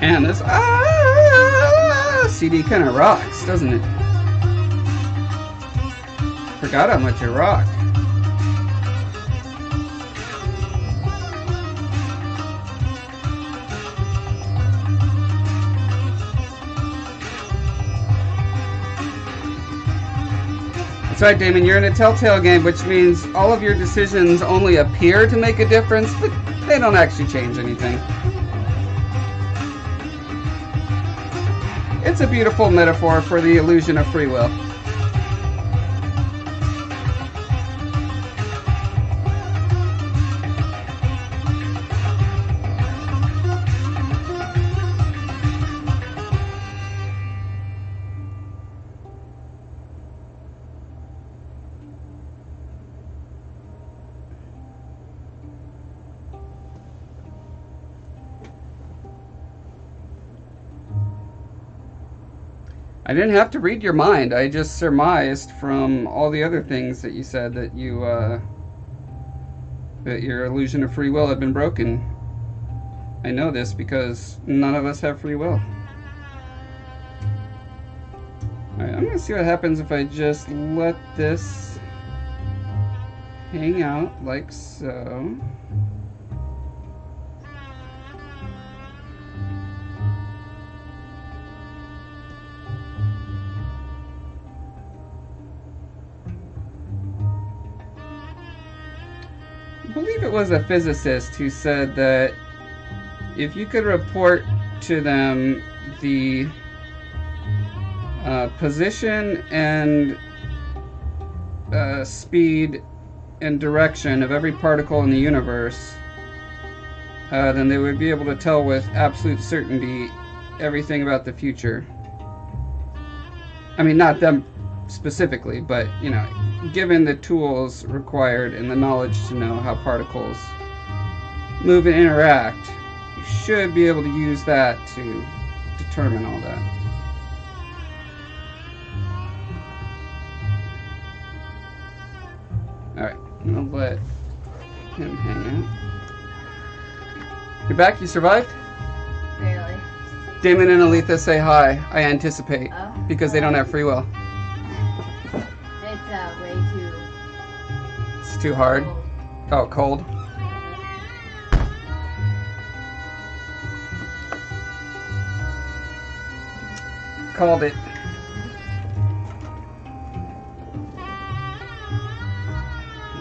Man, this CD kind of rocks, doesn't it? Forgot how much it rocked. That's right, Damon. You're in a telltale game, which means all of your decisions only appear to make a difference, but they don't actually change anything. It's a beautiful metaphor for the illusion of free will. I didn't have to read your mind. I just surmised from all the other things that you said that you that your illusion of free will had been broken. I know this because none of us have free will. Alright, I'm gonna see what happens if I just let this hang out like so. I believe it was a physicist who said that if you could report to them the position and speed and direction of every particle in the universe, then they would be able to tell with absolute certainty everything about the future. I mean, not them specifically, but, you know, given the tools required and the knowledge to know how particles move and interact, you should be able to use that to determine all that. Alright, I'm gonna let him hang out. You're back? You survived? Barely. Damon and Aletha say hi, I anticipate, because they don't have free will. It's way too... It's too hard? Oh, cold? Called it.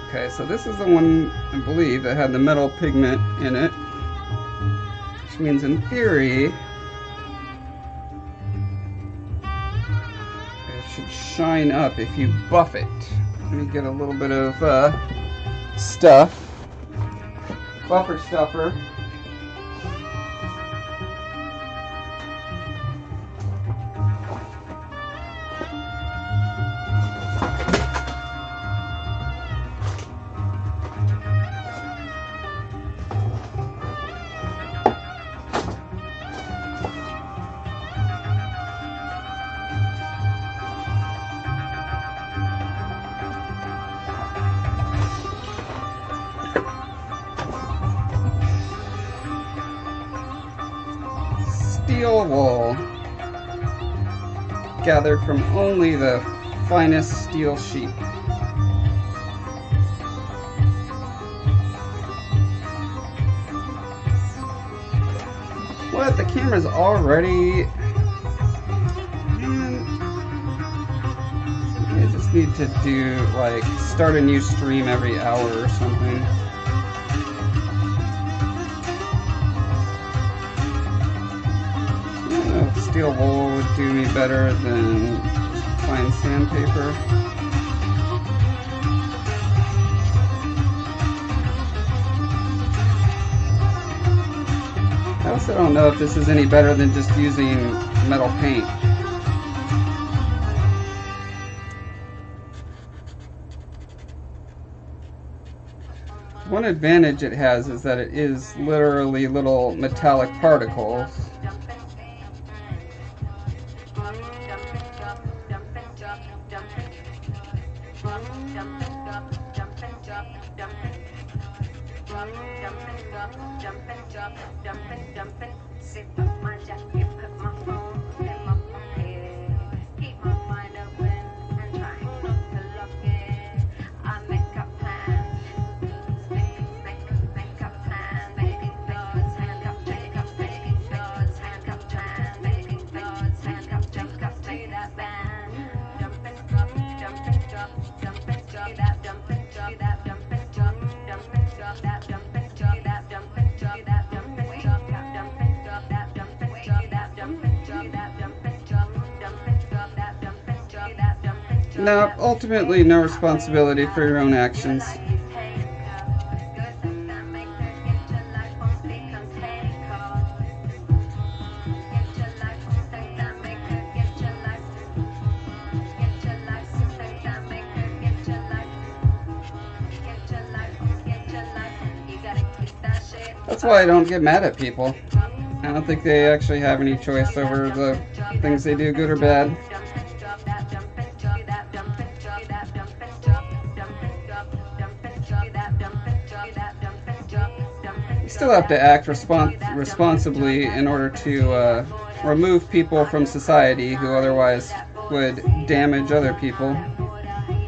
Okay, so this is the one, I believe, that had the metal pigment in it. Which means, in theory, it should shine up if you buff it. Let me get a little bit of stuff. Buffer stuffer. Steel wool gathered from only the finest steel sheep. What? The camera's already... Man, I just need to do, like, start a new stream every hour or something. Steel wool would do me better than fine sandpaper. I also don't know if this is any better than just using metal paint. One advantage it has is that it is literally little metallic particles. No, ultimately no responsibility for your own actions. That's why I don't get mad at people. I don't think they actually have any choice over the things they do, good or bad. You still have to act responsibly in order to remove people from society who otherwise would damage other people,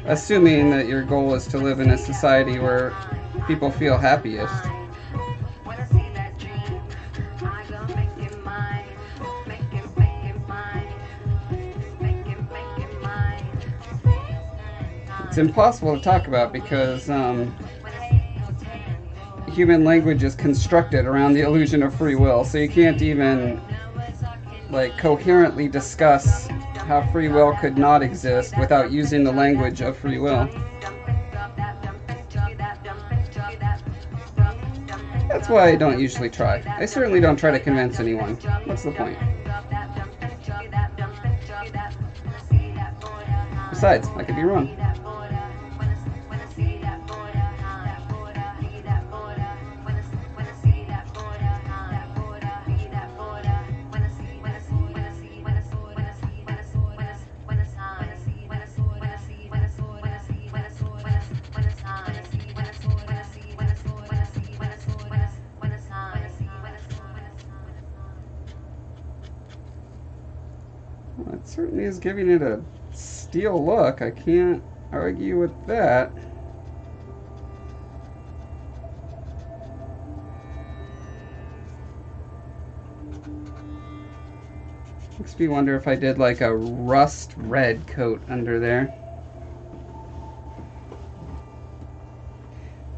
assuming that your goal is to live in a society where people feel happiest. It's impossible to talk about because human language is constructed around the illusion of free will, so you can't even like coherently discuss how free will could not exist without using the language of free will. That's why I don't usually try. I certainly don't try to convince anyone. What's the point? Besides, I could be wrong. Well, it certainly is giving it a steel look. I can't argue with that. Makes me wonder if I did like a rust red coat under there.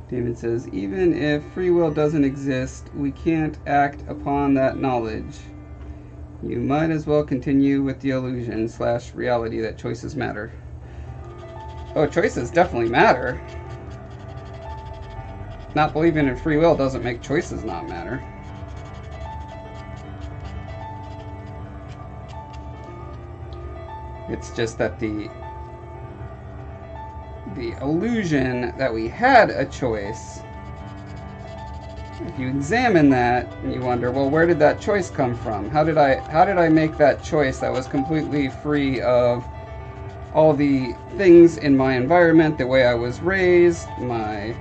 David says, even if free will doesn't exist, we can't act upon that knowledge. You might as well continue with the illusion / reality that choices matter. Oh, choices definitely matter. Not believing in free will doesn't make choices not matter. It's just that the illusion that we had a choice, if you examine that and you wonder, well, where did that choice come from? How did I make that choice that was completely free of all the things in my environment, the way I was raised, my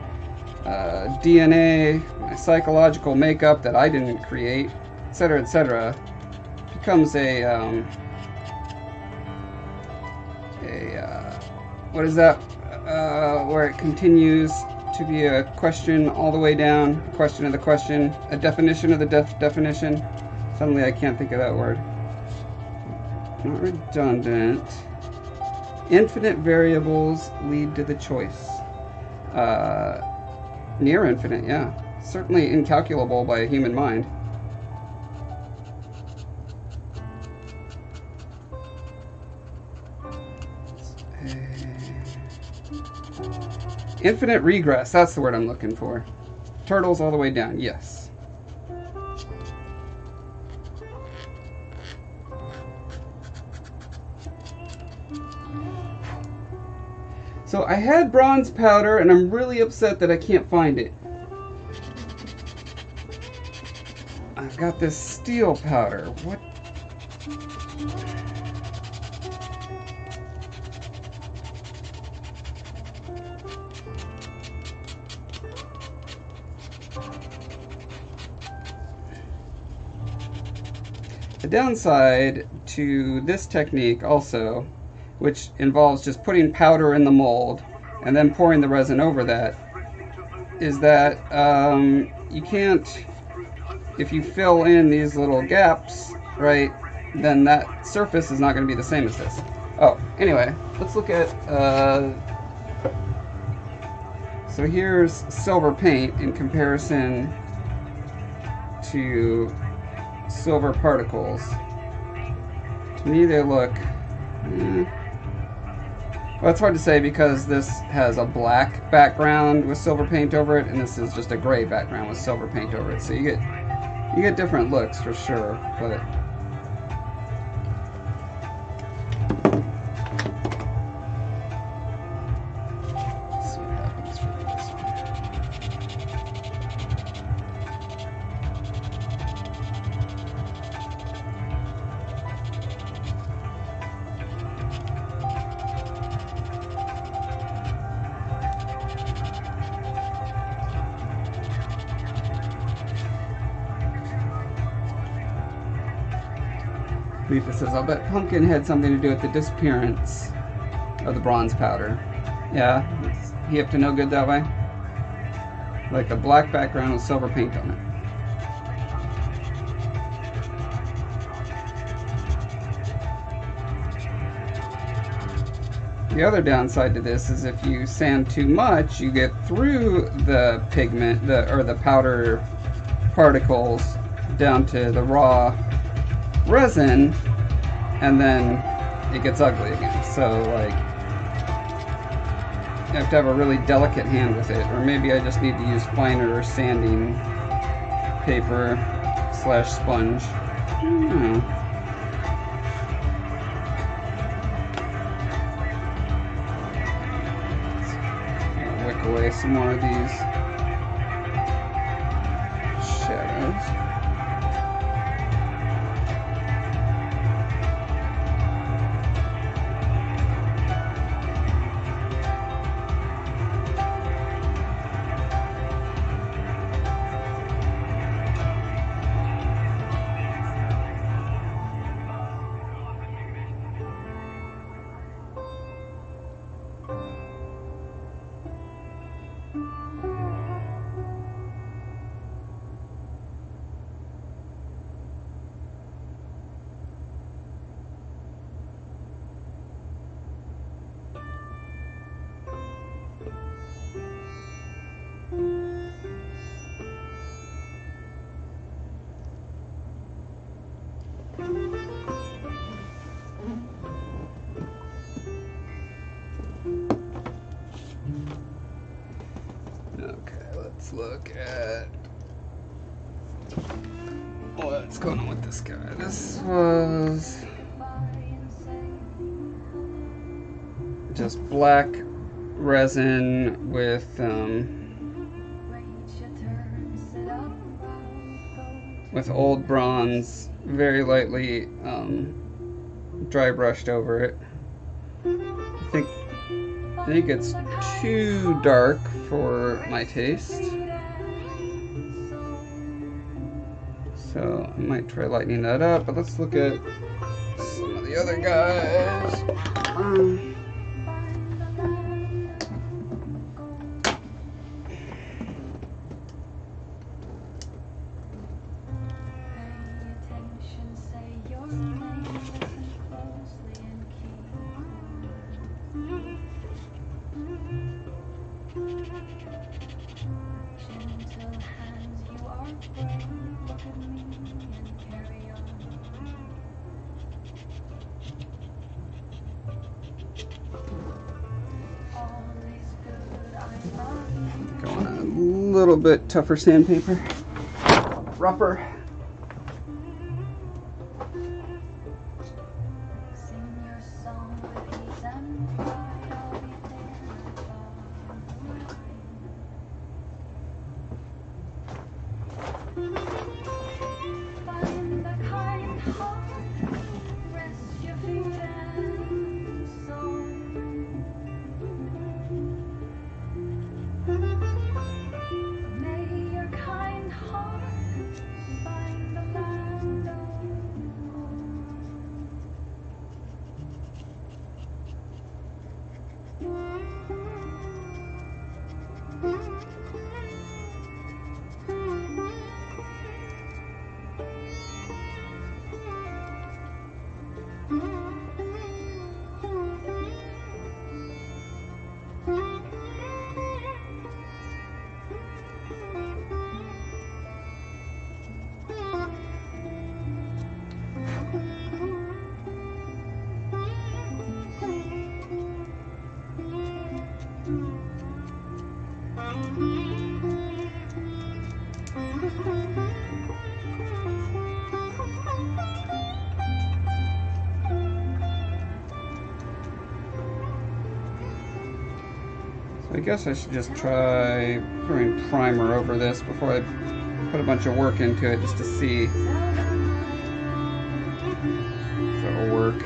DNA, my psychological makeup that I didn't create, etc., etc., becomes what is that? Where it continues to be a question all the way down, a question of the question, a definition of the definition. Suddenly I can't think of that word. Not redundant. Infinite variables lead to the choice. Near infinite, yeah. Certainly incalculable by a human mind. Infinite regress, that's the word I'm looking for. Turtles all the way down, yes. So I had bronze powder and I'm really upset that I can't find it. I've got this steel powder. What? The downside to this technique also, which involves just putting powder in the mold and then pouring the resin over that, is that you can't, if you fill in these little gaps, right, then that surface is not going to be the same as this. Oh, anyway, let's look at, so here's silver paint in comparison to silver particles. To me they look Well, it's hard to say because this has a black background with silver paint over it, and this is just a gray background with silver paint over it. So you get different looks for sure, but. Leafa says, I'll bet Pumpkin had something to do with the disappearance of the bronze powder. Yeah, is he up to no good that way? Like a black background with silver paint on it. The other downside to this is if you sand too much, you get through the pigment, or the powder particles down to the raw resin, and then it gets ugly again. So like, you have to have a really delicate hand with it, or maybe I just need to use finer sanding paper / sponge. I don't know. I'll wick away some more of these shadows. Look at what's going on with this guy. This was just black resin with old bronze, very lightly dry brushed over it. I think it's too dark for my taste, so I might try lightening that up, but let's look at some of the other guys. Going a little bit tougher sandpaper, rougher. I guess I should just try throwing primer over this before I put a bunch of work into it, just to see if it'll work.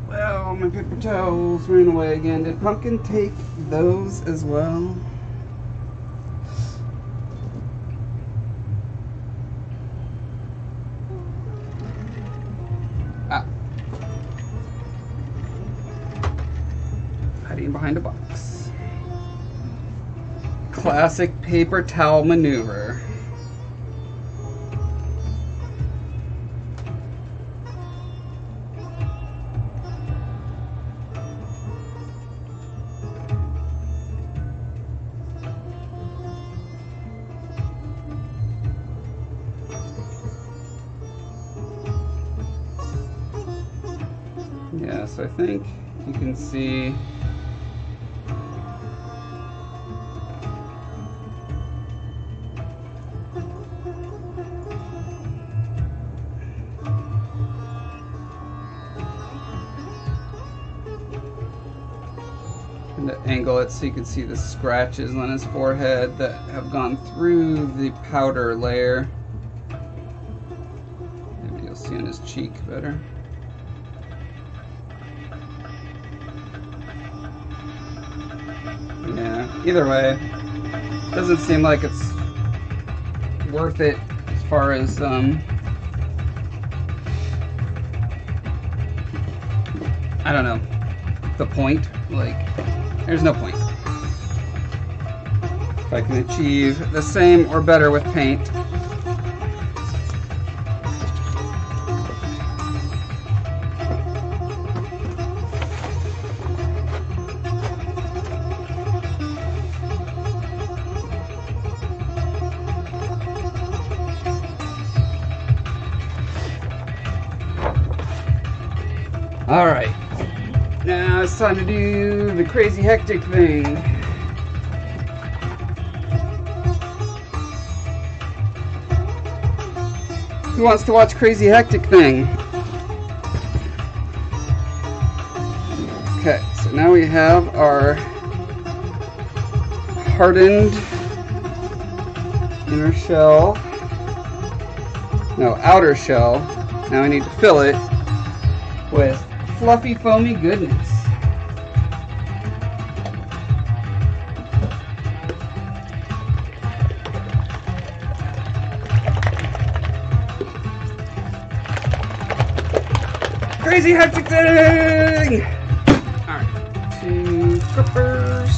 Well, my paper towels ran away again. Did Pumpkin take those as well? Ah. Hiding behind a box. Classic paper towel maneuver. Yeah, so I think you can see and to angle it so you can see the scratches on his forehead that have gone through the powder layer. Maybe you'll see on his cheek better. Yeah, either way, doesn't seem like it's worth it as far as I don't know, the point. Like, there's no point. If I can achieve the same or better with paint, Alright. Now it's time to do the crazy hectic thing. Who wants to watch crazy hectic thing? Okay, so now we have our hardened inner shell. No, outer shell. Now we need to fill it with fluffy, foamy goodness. Crazy hectic thing! Alright, 2 cuppers.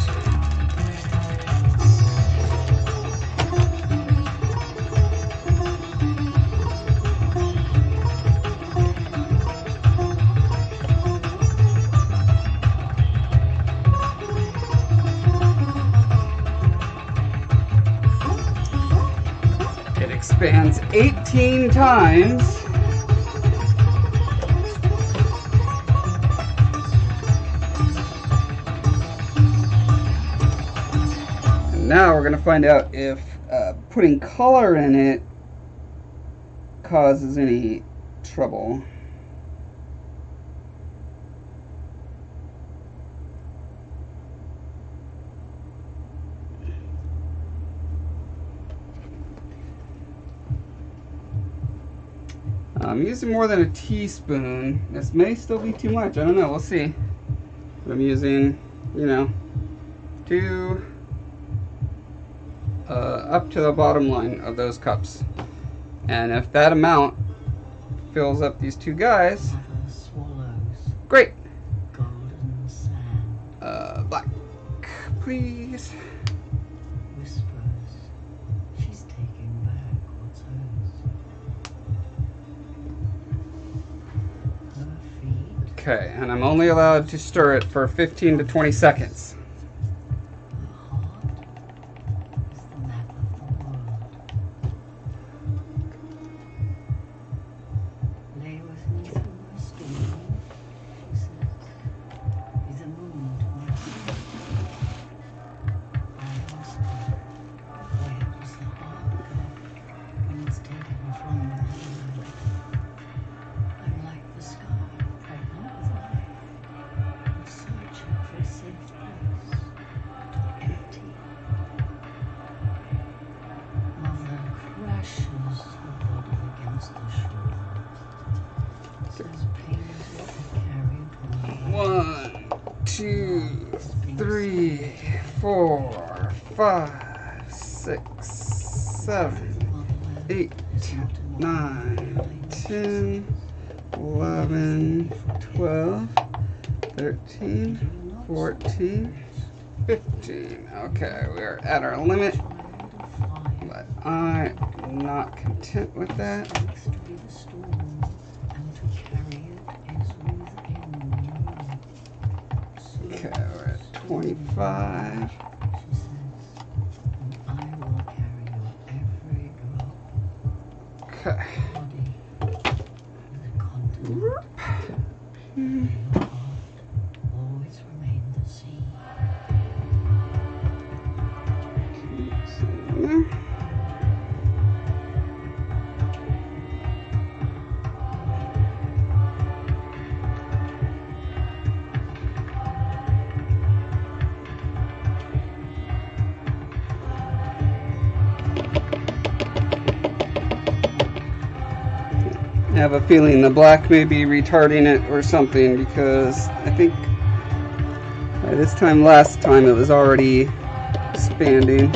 It expands 18 times. Now we're going to find out if putting color in it causes any trouble. I'm using more than a teaspoon. This may still be too much. I don't know. We'll see. I'm using, you know, 2 up to the bottom line of those cups. And if that amount fills up these 2 guys, great. Golden sand. Black, please. Whispers. She's taking back what's hers. Her feet. Okay, and I'm only allowed to stir it for 15 to 20 seconds. One, 2, 3, 4, 5, 6, 7, 8, 9, 10, 11, 12, 13, 14, 15. Okay, we're at our limit, but I'm not content with that. Okay, we're at 25. Okay. I have a feeling the black may be retarding it or something, because I think by this time last time it was already expanding.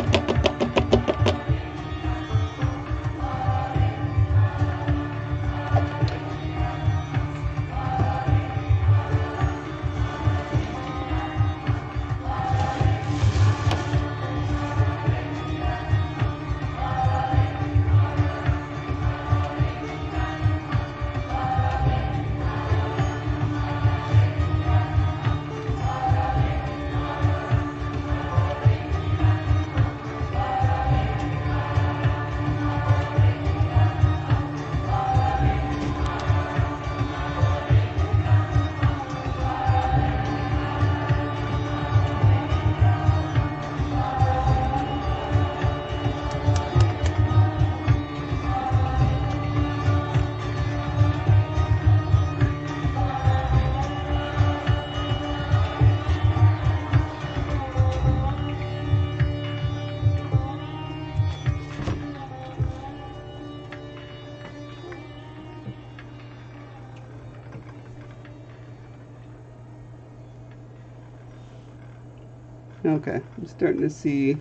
Okay, I'm starting to see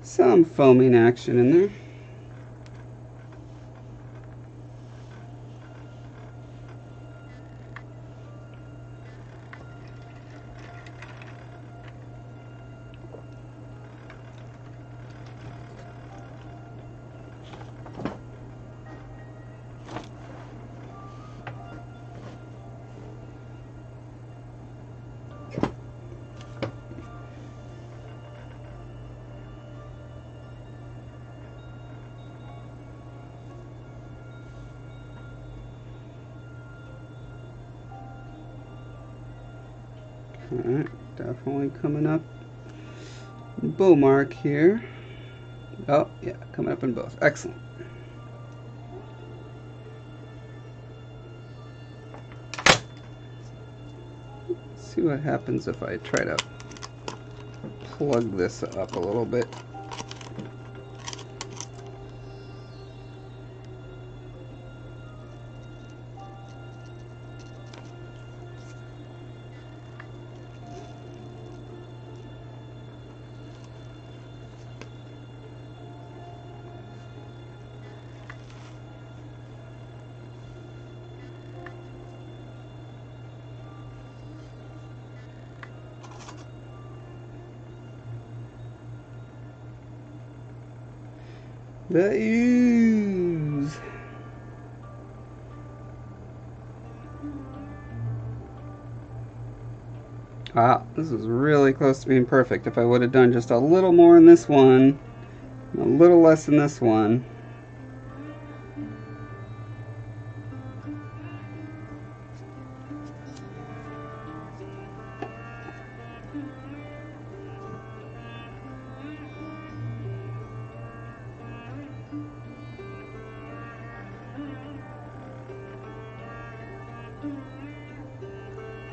some foaming action in there. Alright, definitely coming up Bowmark here. Oh, yeah, coming up in both. Excellent. Let's see what happens if I try to plug this up a little bit. The ooze. Ah, this is really close to being perfect. If I would have done just a little more in this one, a little less in this one.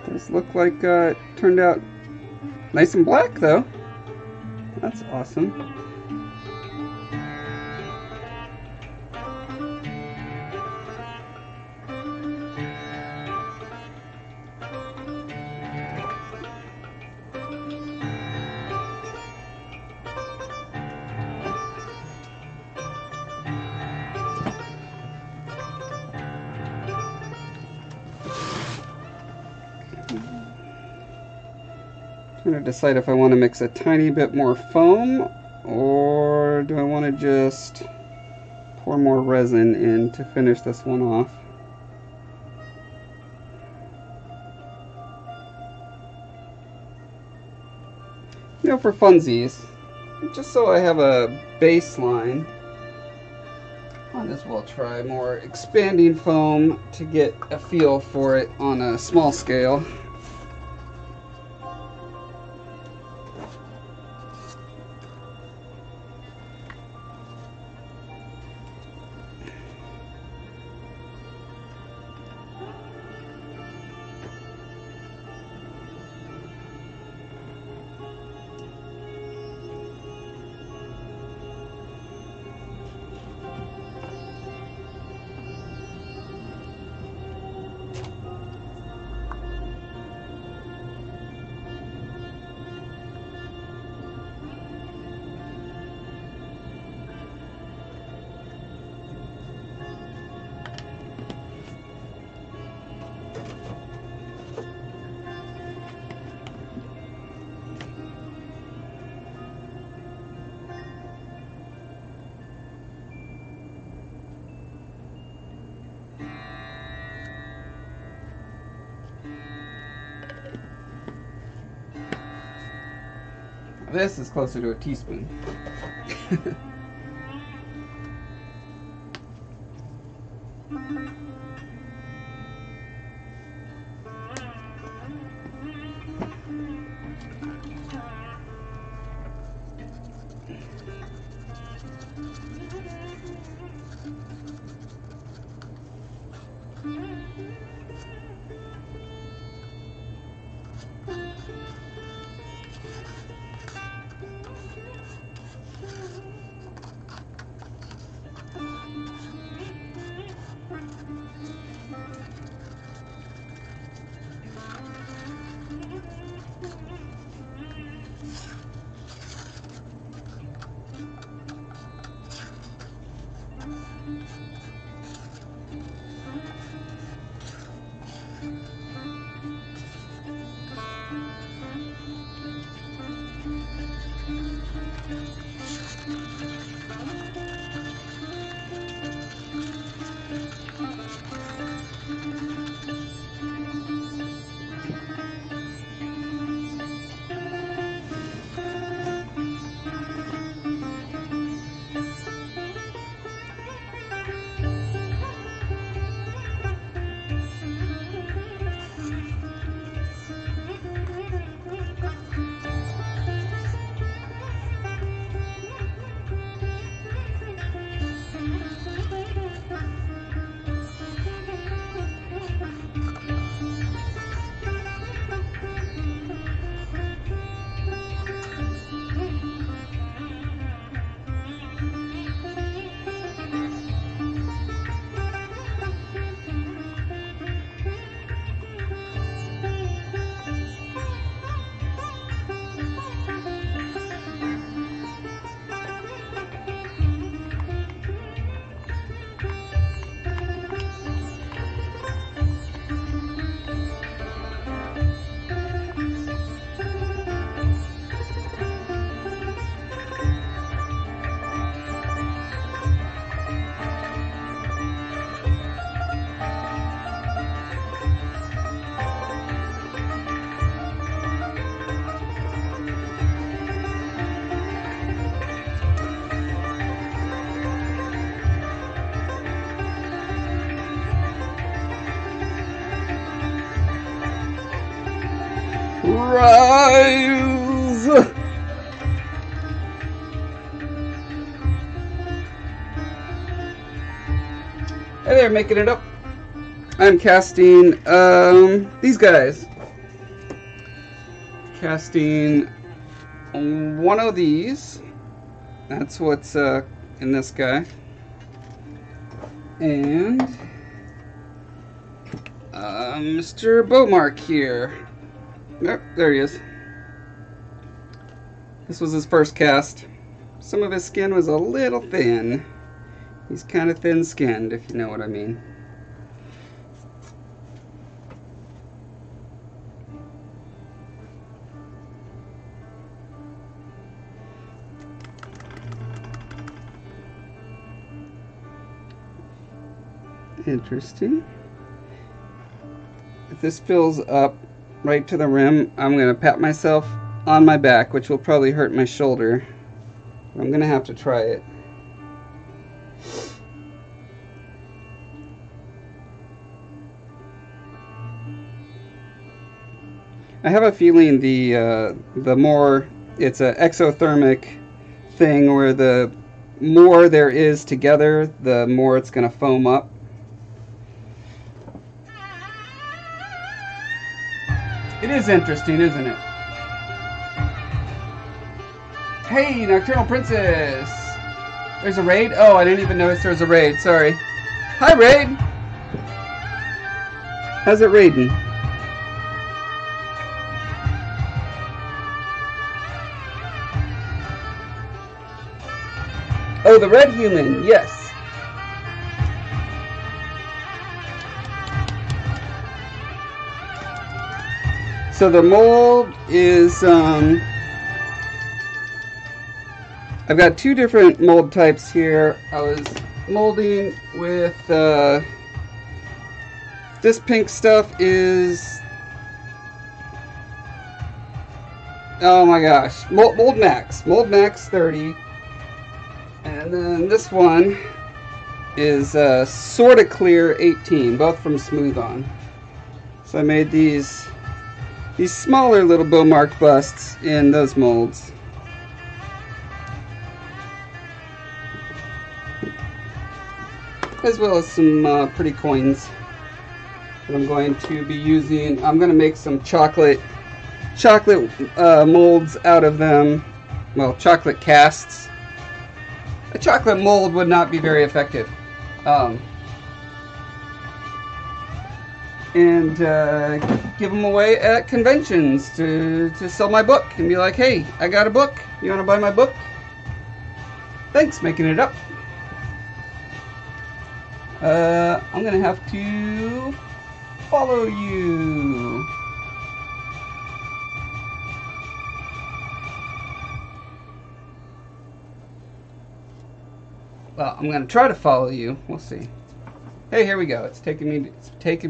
Does look like it turned out nice and black though. That's awesome. I'm going to decide if I want to mix a tiny bit more foam or do I want to just pour more resin in to finish this one off. You know, for funsies, just so I have a baseline, might as well try more expanding foam to get a feel for it on a small scale. This is closer to a teaspoon. Rise! Hey there, making it up. I'm casting these guys. Casting one of these. That's what's in this guy. And Mr. Bowmark here. Yep, there he is. This was his first cast. Some of his skin was a little thin. He's kind of thin-skinned, if you know what I mean. Interesting. If this fills up right to the rim, I'm going to pat myself on my back, which will probably hurt my shoulder. I'm going to have to try it. I have a feeling the more it's an exothermic thing where the more there is together, the more it's going to foam up. It is interesting, isn't it? Hey, Nocturnal Princess! There's a raid? Oh, I didn't even notice there was a raid. Sorry. Hi, raid! How's it raiding? Oh, the red human, yes. So the mold is, I've got two different mold types here. I was molding with, this pink stuff is, oh my gosh, Mold Max 30. And then this one is Sorta Clear 18, both from Smooth On. So I made these smaller little Bowmark busts in those molds. As well as some pretty coins that I'm going to be using. I'm going to make some chocolate molds out of them. Well, chocolate casts. A chocolate mold would not be very effective. And give them away at conventions to sell my book and be like, hey, I got a book. You want to buy my book? Thanks, making it up. I'm going to have to follow you. Well, I'm going to try to follow you. We'll see. Hey, here we go. It's taking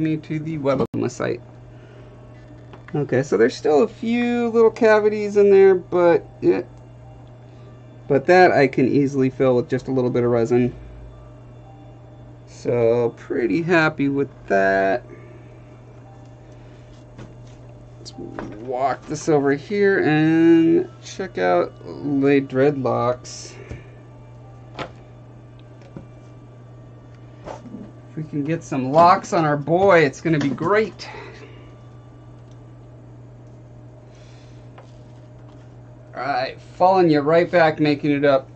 me to the web of my site. Okay, so there's still a few little cavities in there, but that I can easily fill with just a little bit of resin. So pretty happy with that. Let's walk this over here and check out Lay Dreadlocks. If we can get some locks on our boy, it's going to be great. Alright, following you right back, making it up.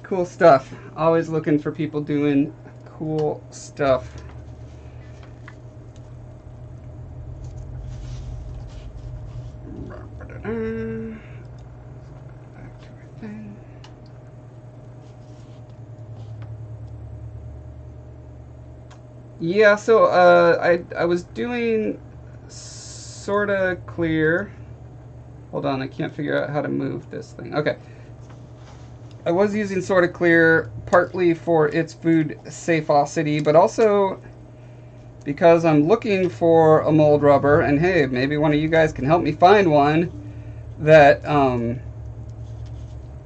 Cool stuff. Always looking for people doing cool stuff. Back to our thing. Yeah, so I was doing sorta clear. Hold on, I can't figure out how to move this thing. Okay. I was using sorta clear partly for its food safety, but also because I'm looking for a mold rubber, and hey, maybe one of you guys can help me find one that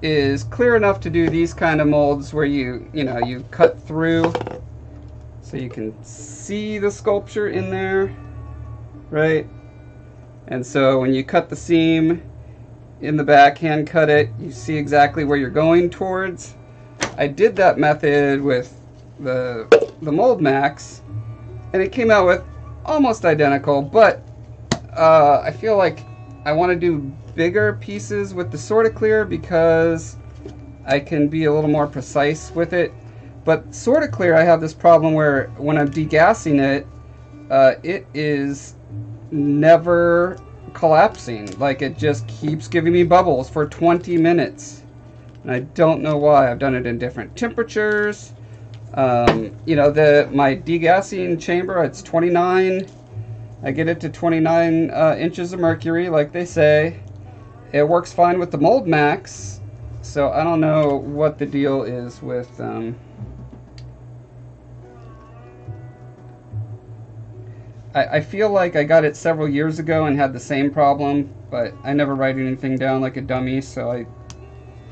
is clear enough to do these kind of molds where you cut through so you can see the sculpture in there, right? And so when you cut the seam in the back, hand cut it, you see exactly where you're going towards. I did that method with the Mold Max, and it came out with almost identical, but I feel like I want to do bigger pieces with the Sorta-Clear because I can be a little more precise with it. But Sorta-Clear, I have this problem where when I'm degassing it, it is never collapsing. Like, it just keeps giving me bubbles for 20 minutes. And I don't know why. I've done it in different temperatures. You know, my degassing chamber, it's 29. I get it to 29 inches of mercury, like they say. It works fine with the Mold Max. So I don't know what the deal is with... I feel like I got it several years ago and had the same problem, but I never write anything down like a dummy, so I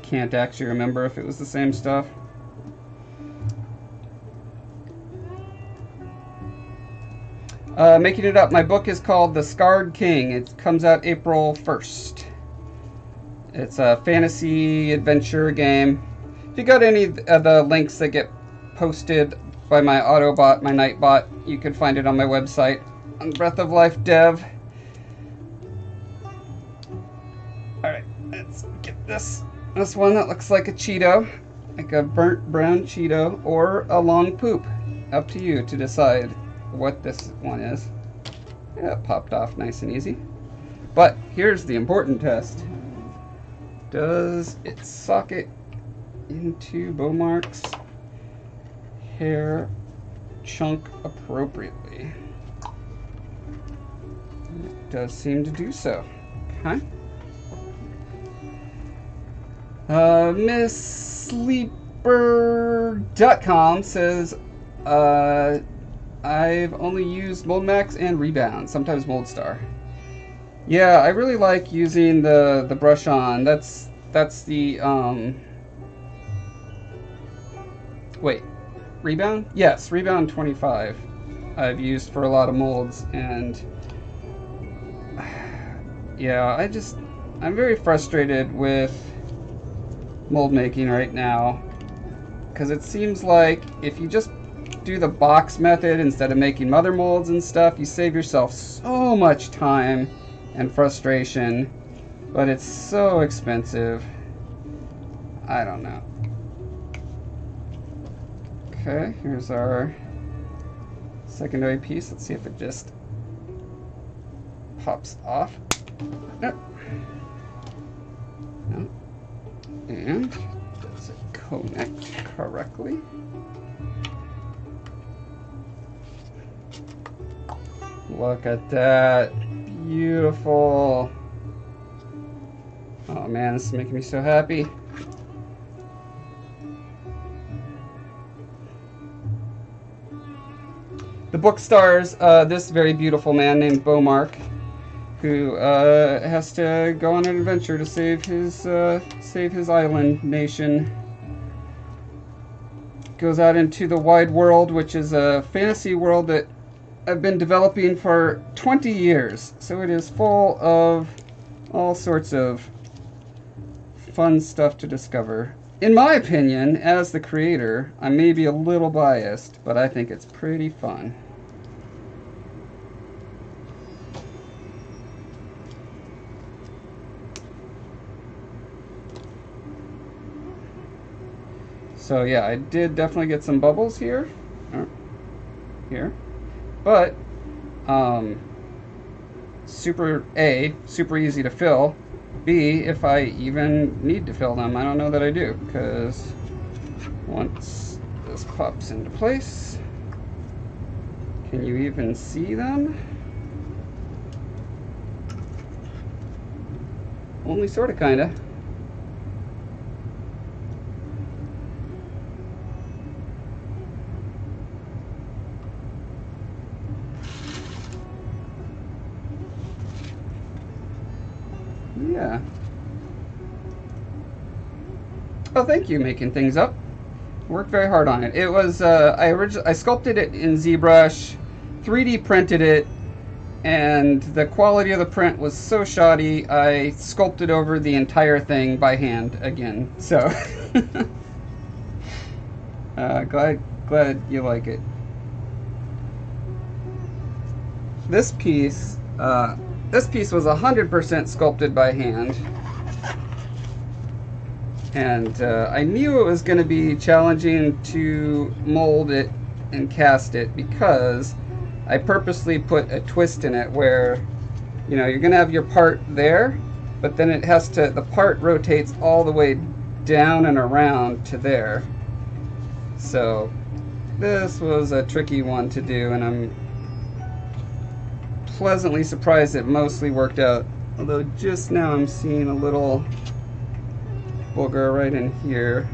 can't actually remember if it was the same stuff. Making it up. My book is called The Scarred King. It comes out April 1st. It's a fantasy adventure game. If you got any of the links that get posted by my Autobot, my Nightbot, you can find it on my website on Breath of Life Dev. Alright, let's get this one that looks like a Cheeto, like a burnt brown Cheeto, or a long poop. Up to you to decide what this one is. Yeah, it popped off nice and easy. But here's the important test. Does it socket into Bowmark's hair chunk appropriately? It does seem to do so. Okay. Miss Sleeper.com says, I've only used Mold Max and Rebound, sometimes Mold Star. Yeah, I really like using the brush on. That's the wait, Rebound? Yes, Rebound 25 I've used for a lot of molds, and yeah, I'm very frustrated with mold making right now, because it seems like if you just do the box method instead of making mother molds and stuff, you save yourself so much time and frustration, but it's so expensive. I don't know. Okay, here's our secondary piece. Let's see if it just pops off. Nope. No. And does it connect correctly? Look at that. Beautiful. Oh man, this is making me so happy. The book stars this very beautiful man named Bowmark, who has to go on an adventure to save his island nation. Goes out into the wide world, which is a fantasy world that I've been developing for 20 years. So it is full of all sorts of fun stuff to discover. In my opinion, as the creator, I may be a little biased, but I think it's pretty fun. So yeah, I did definitely get some bubbles here. Here. But, super easy to fill. B, if I even need to fill them, I don't know that I do, because once this pops into place, can you even see them? Only sorta, kinda. Yeah. Oh, thank you, making things up. Worked very hard on it. It was I sculpted it in ZBrush, 3D printed it, and the quality of the print was so shoddy, I sculpted over the entire thing by hand again. So, glad you like it. This piece was 100% sculpted by hand, and I knew it was going to be challenging to mold it and cast it because I purposely put a twist in it where, you know, you're going to have your part there, but then it has to, the part rotates all the way down and around to there. So this was a tricky one to do, and I'm pleasantly surprised it mostly worked out. Although just now I'm seeing a little booger right in here.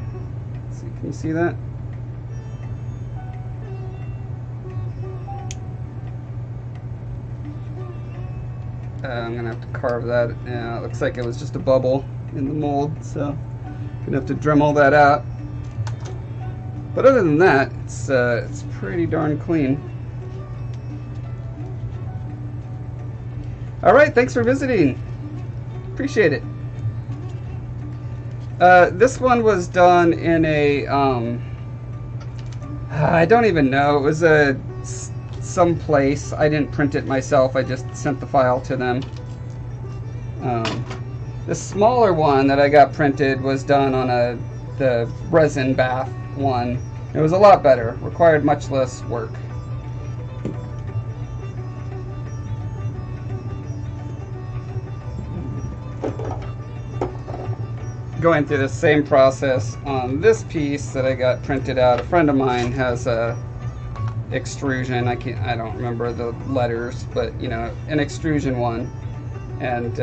Let's see, can you see that? I'm gonna have to carve that. Yeah, it looks like it was just a bubble in the mold, so I'm gonna have to Dremel that out. But other than that, it's pretty darn clean. All right, thanks for visiting. Appreciate it. This one was done in a I don't even know. It was some place. I didn't print it myself. I just sent the file to them. The smaller one that I got printed was done on the resin bath one. It was a lot better. Required much less work. Going through the same process on this piece that I got printed out. A friend of mine has a extrusion. I don't remember the letters, but you know, an extrusion one. And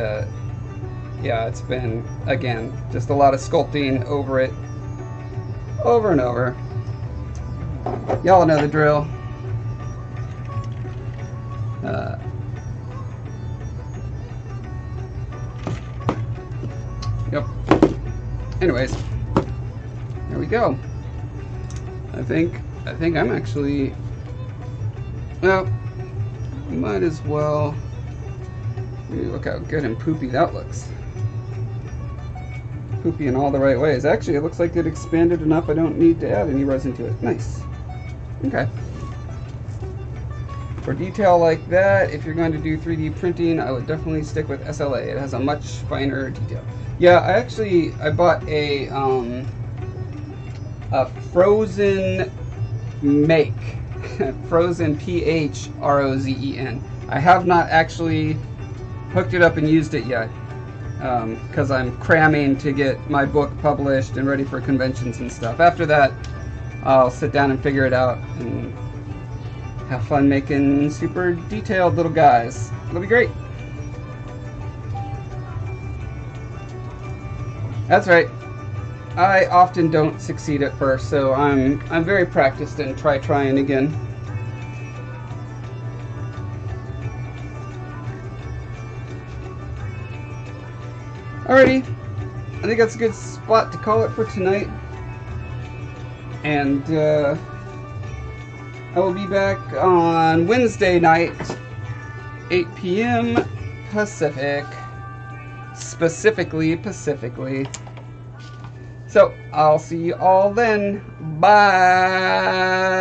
yeah, it's been, again, just a lot of sculpting over it, over and over. Y'all know the drill. Yep. Anyways, there we go. I think I'm actually, well, might as well. Look how good and poopy that looks. Poopy in all the right ways. Actually, it looks like it expanded enough I don't need to add any resin to it. Nice. Okay. For detail like that, if you're going to do 3D printing, I would definitely stick with SLA. It has a much finer detail. Yeah, I bought a Frozen Make. Frozen PHROZEN. I have not actually hooked it up and used it yet, because I'm cramming to get my book published and ready for conventions and stuff. After that, I'll sit down and figure it out and have fun making super detailed little guys. It'll be great. That's right. I often don't succeed at first, so I'm very practiced and trying again. Alrighty, I think that's a good spot to call it for tonight. And I will be back on Wednesday night, 8 p.m. Pacific. Specifically. So, I'll see you all then. Bye!